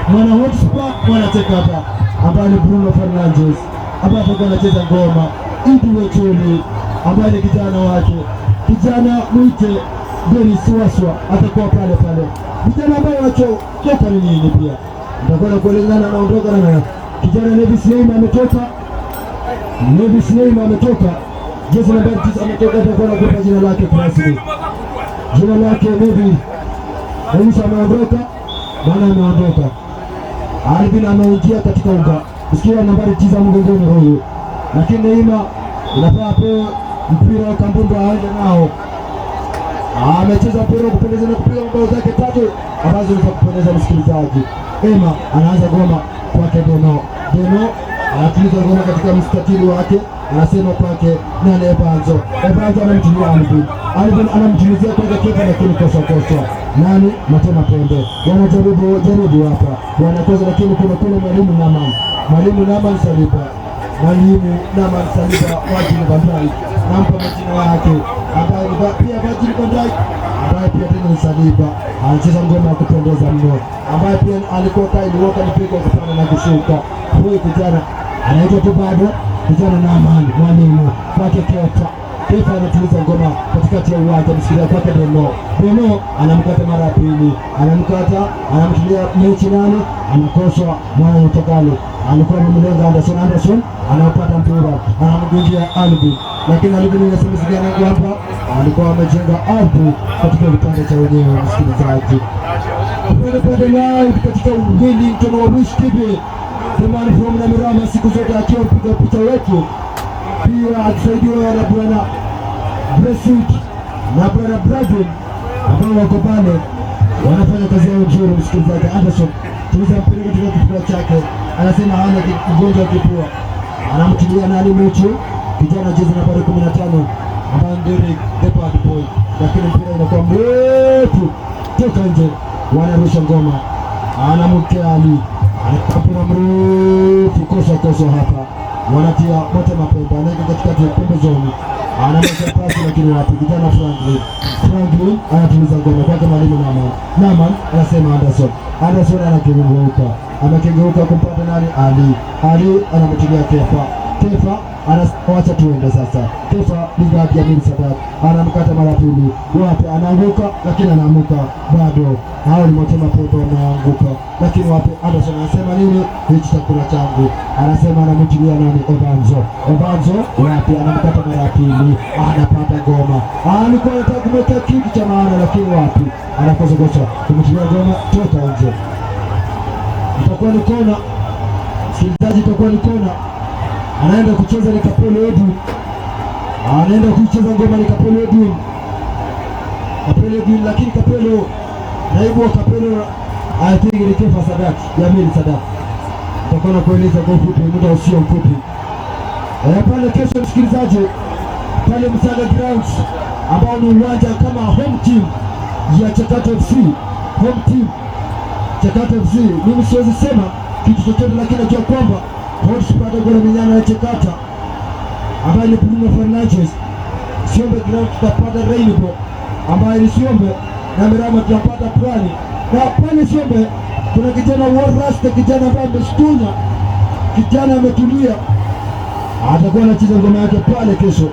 Mwana Hotspur mwana Tekata ambaye ni Bruno Fernandes ambaye atakuwa anacheza ngoma. Idi Wechuli ambaye ni kijana wake. Kijana mwite Dennis Waswa atakuwa pale. Vijana ambao wanachotoka ni nini pia. Nitakuwa na kuelezana anaondoka na kijana Nevis Neymar ametoka. Jezi nambari 9 ametoka, atakuwa na kupa jina lake rasmi. Jina lake Nevis ameondoka, ameondoka. Alvin ameingia katika unga. Sikia nambari 9 mgongoni huyu. Lakini Neymar inafaa pewe mpira wa kambumbu aende nao. Amecheza mpira kupendeza na kupiga mabao zake 3 ambazo ni za kupendeza msikilizaji. Neymar anaanza goma kwake Deno anatuliza ngoma katika mstatili wake. Anasema kwake nani Ebanzo anamtilia Alvin anamtilizia kwake Kepa, lakini kosa nani Matema Pembe wanajaribu hapa wanakosa, lakini kuna mwalimu Naman Saliba Wajini Bandai nampa majina wake ambaye pia Wajini Bandai ambaye pia tena ni Saliba anacheza ngoma ya kupendeza mno, ambaye pia alikuwa kailiwoka nipigo kupanda na kushuka. Huyu kijana anaitwa tu bado kijana Naman mwalimu kwake Kepa anatuliza ngoma katikati ya uwanja msikilia kwake Deno anamkata mara ya pili, anamtilia mechi nani anakoswa mwana utokale. Alikuwa mlenga Anderson anapata mpira anamgungia Alvin, lakini Alvin anasema sigana hapa alikuwa amejenga ardhi katika kipande cha wenyewe msikilizaji. Pale live katika uwili mtono wa Wish TV Imani from na Mirama siku zote akiwa mpiga picha wetu, pia akisaidiwa na bwana Blessed na bwana Bradley ambao wako pale wanafanya kazi yao nzuri msikilizaji. Anderson tuliza mpira katika kifua chake, anasema hana ugonjwa wa kifua, anamtilia nani mechi kijana jezi nambari 15 ambaye ndio Depard Boy, lakini mpira inakuwa mrefu toka nje, wanarusha ngoma, anamkia Ali mpira mrefu kosa hapa, wanatia Matema Pembe anaika katikati ya pembezoni, anamwacha pasi lakini wapi kijana Franklin anatuliza ngoma kwake mwalimu Naman anasema Anderson anakengeuka kumpata nani Ali anamtilia Kepa anawacha tuende sasa. Kepa ni ngapi ya Mili Sadat anamkata mara pili, wapi anaanguka lakini anaanguka bado. Hao ni Matema Pembe wanaanguka, lakini wapi Anderson anasema nini, hichi chakula changu, anasema anamtilia nani Ebanzo wapi anamkata mara pili, anapata ngoma, alikuwa anataka kumweka kitu cha maana lakini wapi anakosa kumtilia ngoma toka nje. Itakuwa ni kona msikilizaji, itakuwa ni kona. Anaenda kucheza ni Kapelo Edwin, anaenda kucheza ngoma ni Kapelo Edwin, lakini Kapelo naibu wa Kapelo I think ni Kefa Sadat ya Mili Sadat. Nitakuwa na kueleza kwa ufupi, muda usio mfupi. Pale kesho msikilizaji, pale Msaga Grounds ambao ni uwanja kama home team ya Chakato FC, mimi siwezi sema kitu chochote, lakini najua kwamba Hotspur atakuwa na minyana ya Chakata ambaye ni Bruno Fernandes. Siombe Ground tutapata Rainbow ambaye ni Siombe na Mirama tunapata Pwani, na pale Siombe kuna kijana Warrasta, kijana ambaye amestunya, kijana ametulia, atakuwa anacheza ngoma yake pale kesho.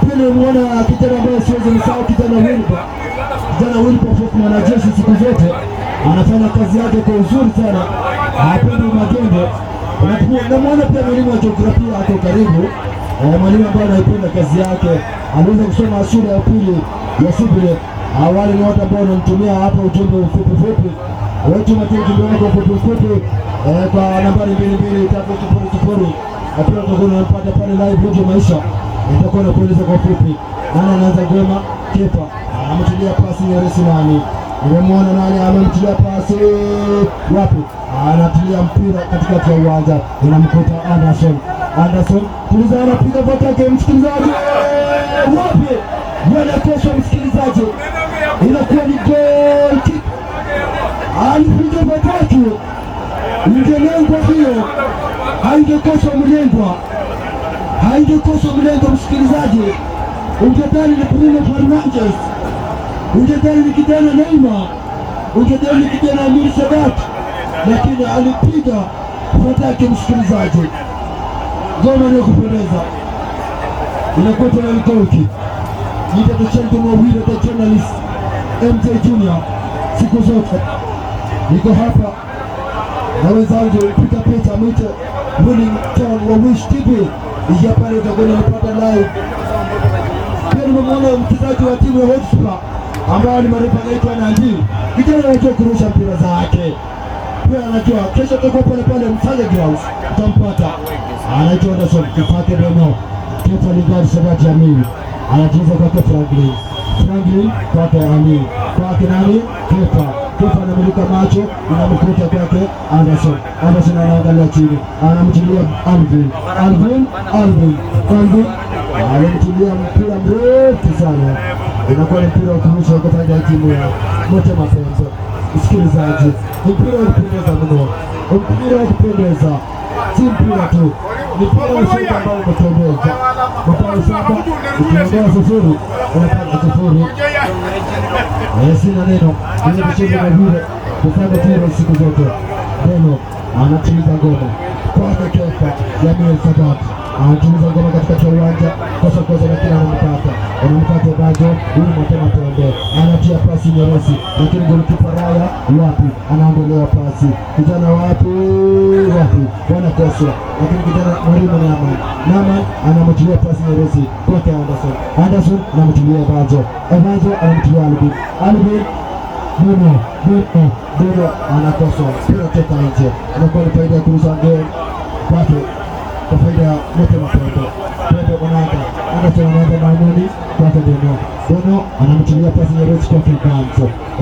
Pia muona kijana ambaye siwezi msahau, kijana Wilpo Fokman na jeshi siku zote anafanya kazi yake kwa uzuri sana, hapendi magendo. Namuona pia mwalimu wa jiografia ako karibu, mwalimu ambaye anaipenda kazi yake, anaweza kusoma shule ya pili ya Sibile. Awali ni watu ambao wanamtumia hapa ujumbe mfupi wetu ujumbe wako mfupi kwa nambari 223000. Pia tutakuwa tunapata pale live video maisha itakuwa na kueleza kwa fupi. Nani anaanza ngoma? Kepa anamtilia pasi Nyeresi. Nani nimemwona nani amemtilia pasi wapi? Anatilia mpira katikati ya uwanja, inamkuta Anderson tuliza, anapiga vatake msikilizaji, wapi yanakesha msikilizaji, inakuwa ni goal kick. Alipiga vatake, ingelengwa hiyo, haingekosa mlengwa msikilizaji. Ungedhani ni Bruno Fernandes, ungedhani ni kijana Neymar, ungedhani ni kijana Amir Sadat, lakini alipiga fataki msikilizaji. Ngoma ni kupendeza, inakuwa tena ni goal kick. Nitatuchanga mwawili the journalist MJ Junior, siku zote niko hapa na wenzangu pika picha mwite Wellington wa Wish TV. Ija pale utakuwa unapata live. Pia nimemwona mchezaji wa timu ya Hotspur ambao ni marefa anaitwa Nandi. Kijana anajua kurusha mpira zake. Pia anajua kesho tutakuwa pale Msale Grounds utampata. Anaitwa Anderson kipake Beno. Kepa Lingard Sadat Jamil. Anacheza kwa Franklin kwake Ali. Kwake nani? Kepa anamulika macho, inamkuta kwake Anderson anaangalia chini, anamtilia Alvin anamtilia mpira mrefu sana, inakuwa ni mpira wa kurusha kwa faida ya timu ya Motema Pembe. Msikilizaji, mpira wa kupendeza mno, mpira wa kupendeza, si mpira tu, ni mpira wa soka ambao umetembeza mapao saba, ukiondoa sufuri unapata sufuri. Sina neno ile kucheza na vile kufanya tiro siku zote. Beno anatuliza ngoma kwake Kepa Jamil Sadat, anatuliza ngoma katika uwanja kosa lakini anamkata Bajo huyu Motema Pembe, anatia pasi Nyeresi, lakini golikipa Raya wapi, anaondolewa pasi kijana wapi wanakosa, lakini kijana Mwalimu Naman anamtilia pasi Nyeresi kwake Anderson anamtilia Bajo anamtilia Alvin Bruno anakosa mpira toka nje, anakuwa ni faida ya kurusha ngome kwake kwa faida ya Motema Pembe. Anderson anaanza Maimuni kwake Beno anamtilia pasi Nyeresi kwake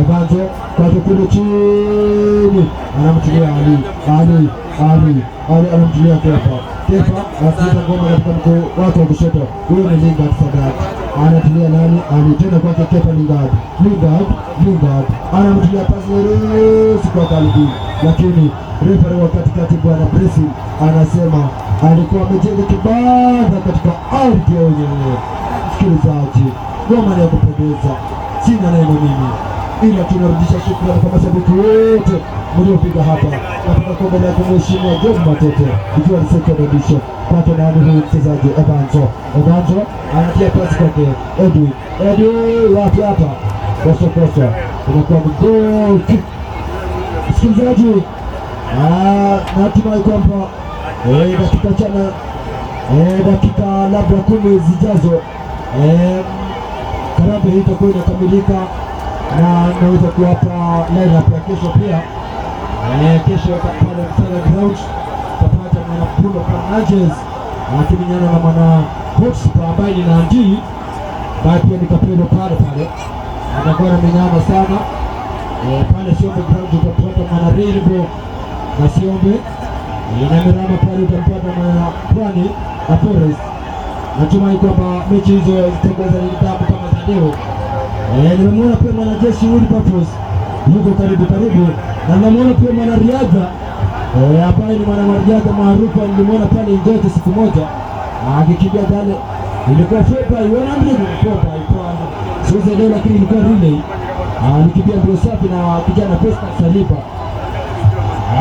Evanzo kwake kule chini, anamtilia Ali anamtilia Kepa anacheza ngoma katika mguu wake wa kushoto, huyo ni Lingard Sadat, anatilia nani? Tena kwake Kepa Lingard anamtilia pasi Nyeresi kwa Kalbi, lakini refa wa katikati bwana Blessing anasema alikuwa amejenga kibanda katika ardhi yenyewe. Msikilizaji, ngoma ya kupendeza, sina neno mimi, ila tunarudisha shukrani kwa mashabiki wote mliopiga hapa katika kombe la kumheshimiwa John Matete, ikiwa ni second edition. Kwake nani huyu mchezaji Evanzo anatia pasi kwake Edwin wapi hapa kosa inakuwa ni goal kick. Msikilizaji, natumai kwamba dakika labda 10 zijazo karabu hii itakuwa inakamilika, na naweza kuwapa lineup ya kesho pia. Kesho pale Msale Grounds tutapata mwana Bruno Fernandes akimenyana na mwana Hotspur ambaye ni Nandi, baada pia ni Kapelo pale atakuwa anamenyana sana pale Siombe Ground. Tutapata mwana Rainbow na Siombe na Mirama pale, utampata mwana Pwani na Forest. Natumai kwamba mechi hizo zitakuwa za nidhamu kama za leo. Nimemwona pia mwanajeshi Wilberforce yuko karibu na namwona pia mwanariadha ambaye ni mwanariadha maarufu, nilimwona pale Ngote siku moja akikimbia pale, ilikuwa February 100 leo, lakini ilikuwa relay, alikimbia mbio safi na kijana Pesta Saliba.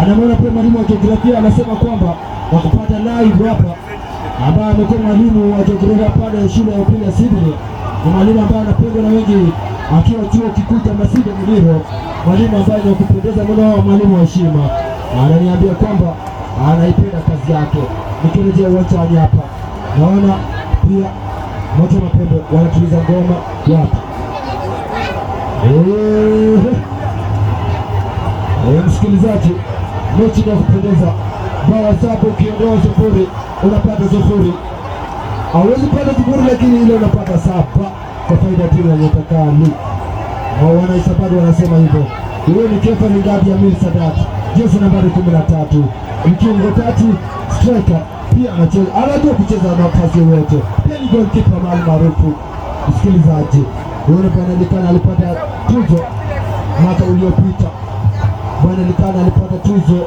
Anamwona pia mwalimu wa jiografia anasema kwamba wakupata live hapa, ambaye amekuwa mwalimu wa jiografia pale shule ya upili ya Sydney, ni mwalimu ambaye anapendwa na wengi akiwa chuo kikuu cha Masinde Muliro, mwalimu ambaye ni kupendeza mno, mwalimu wa heshima. Ananiambia kwamba anaipenda kazi yake. Nikirejea uwanjani hapa naona pia Motema Pembe wanatuliza ngoma wapi. Msikilizaji, mechi ya kupendeza, bao 7 ukiondoa 0 unapata 0. hawezi pata kiburi, lakini ile unapata 7 kwa faida timu ya Nyota Kali. Wanahisabati wanasema hivyo. Huyo ni Kefa Ngadi ya Mil Sadat, jezi nambari 13, mkiungo tatu, striker, pia anajua kucheza nafasi yote, pia ni goalkeeper maarufu. Msikilizaji, huyo Bwana Likana alipata tuzo mwaka uliopita. Bwana Likana alipata tuzo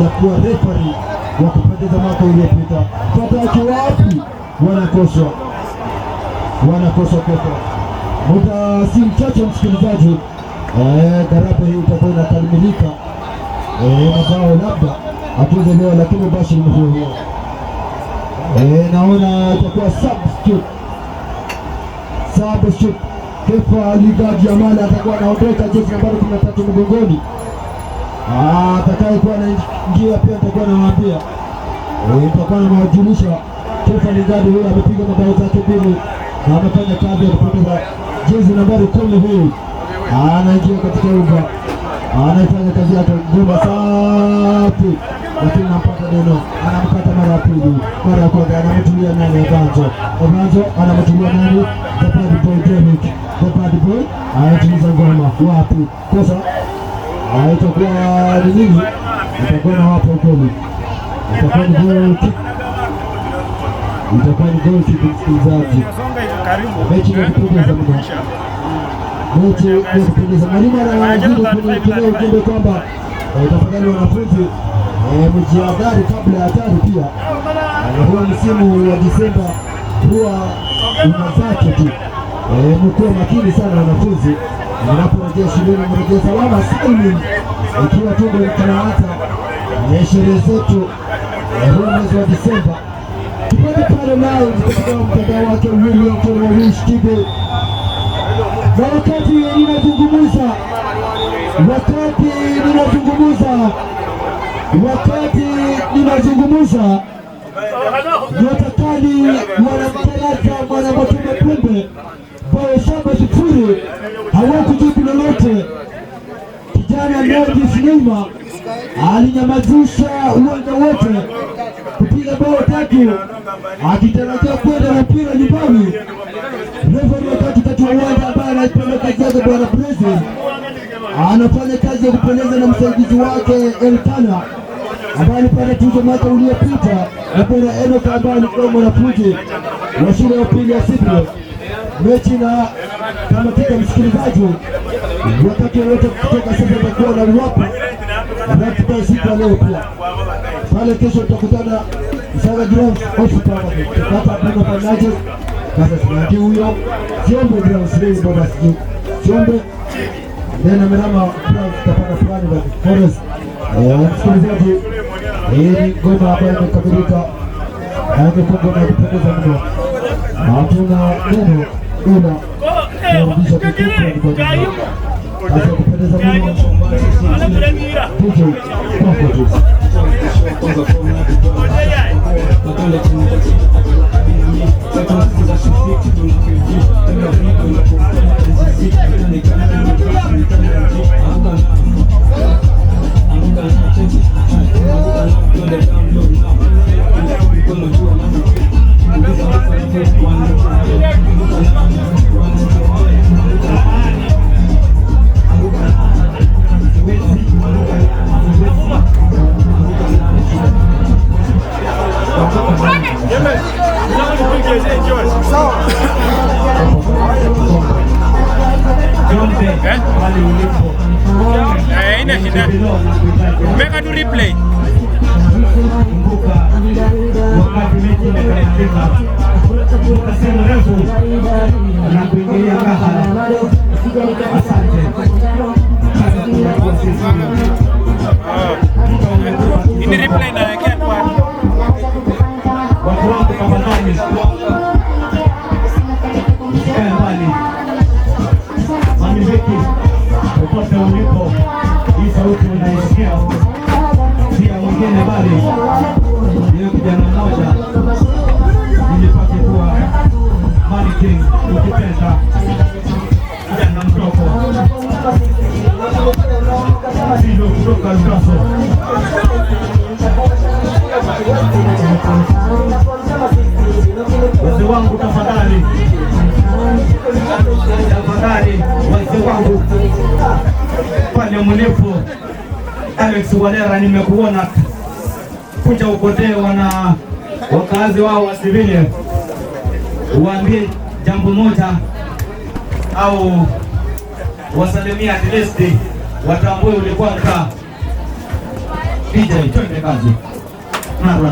ya kuwa referee wa kupendeza mwaka uliopita. Fataki wapi? Wanakoswa Kefa. Muda si mchache msikilizaji, gharama hii itakuwa inakamilika. Mabao labda hatuweze leo, lakini basi ni huo. Naona itakuwa substitute. Kefa Ligadi Jamali atakuwa anaondoka, jezi nambari 13 mgongoni. Atakayekuwa anaingia pia atakuwa anawaambia, itakuwa anawajulisha Kefa Ligadi huyu amepiga mabao zake 2 na amefanya kazi ya kupoteza. Jezi nambari 10 huyu anaingia katika uga, anafanya kazi yake ngoma safi, lakini anampata neno, anamkata mara ya pili. Mara ya kwanza anamtulia nani? Evanzo anamtulia nani? The bad boy Derek, the bad boy anatuliza ngoma wapi? Kosa itakuwa ni nini? Itakuwa na wapo kweli, itakuwa ni goal kick, msikilizaji. Mechi ya kupendeza mno, mechi ya kupendeza. Mwalimu anawaambia kwenye ujumbe kwamba tafadhali wanafunzi mjihadhari kabla ya hatari. Pia huwa msimu wa Disemba huwa una zake tu, mkuwe makini sana wanafunzi mnaporejea shuleni, mrejea salama salmin, ikiwa tu tunaanza sherehe zetu huwa mwezi wa Disemba. Tupate pale live katika mtandao wake William Wish TV. Na wakati ninazungumuza Nyota Kali wanamtalaza Mwanamatume Pembe bao 7-0, hawakujibu lolote. Kijana Norris Neymar alinyamazisha uwanja wote kupiga bao 3 akitarajia kwenda na mpira nyumbani. Referee katikati wa uwanja ambaye anaipeleka kazi Bwana President anafanya kazi ya kupendeza na msaidizi wake Elkana ambaye alipata tuzo mwaka uliopita, na Bwana Enoch ambaye alikuwa mwanafunzi wa shule ya upili ya Cypriot. Mechi na kama kika msikilizaji, wakati wote kutoka sasa tutakuwa na Luapa ratiba siku ya leo. Pia pale kesho tutakutana Msaga Grounds Hospital hapa Bruno Fernandes kasa sinati huyo Siombe Grounds leo baba Siombe Nena Mirama Grounds tapana fulani wa Forest. Msikilizaji, hii ngoma ambayo imekamilika haingekuwa na kupendeza mno. Hatuna neno ila kurudisha kitu kwa jina. Hasa kupendeza mno. DJ Comfortus. Meka tu replay. Ini replay na yake kwa watu wangu kama nani usikae mbali mamiziki popote ulipo, hii sauti unaisikia pia mwingine bali niyo kijana mmoja nilipate kuwa Money King ukipenda kijana mtoko Sido kutoka Lukaso wazee mlipo. Alex Wadera, nimekuona, kuja upotee wana wakazi wao wa Sibile, uambie jambo moja au wasalimia at least watambue ulikuwa mkaa. DJ, twende kazi. Narwa.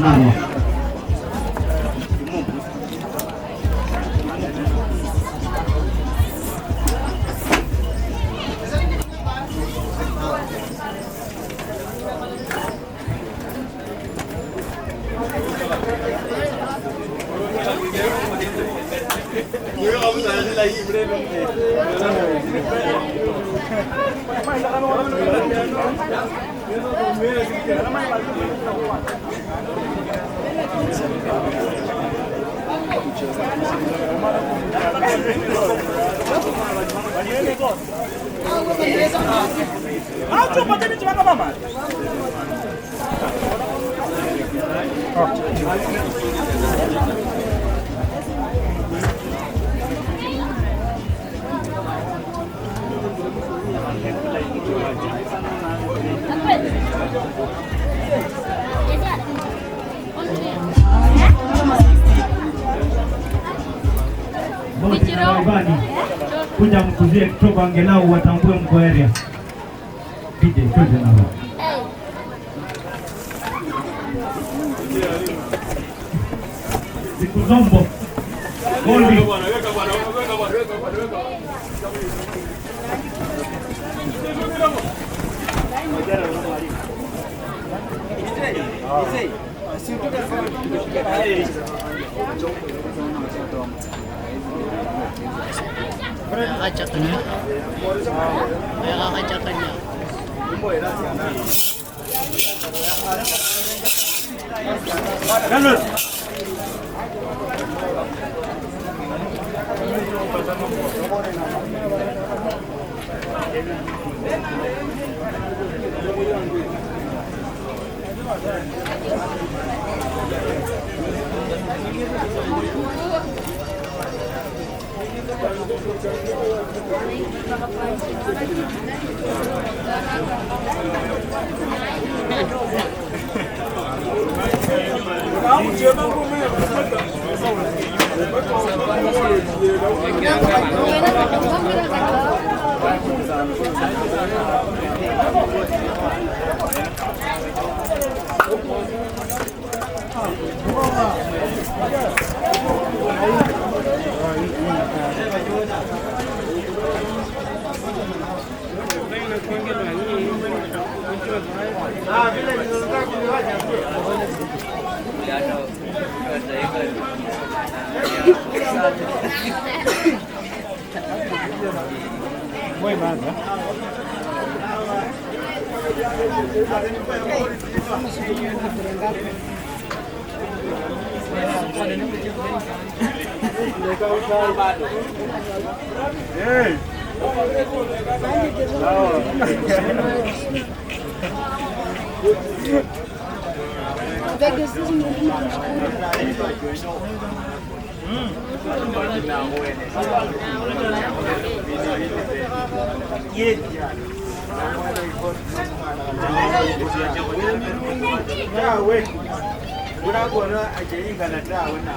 Kuja mkuzie kidogo angalau watambue mko area. DJ, twende nao. Siku zombo. Gondi.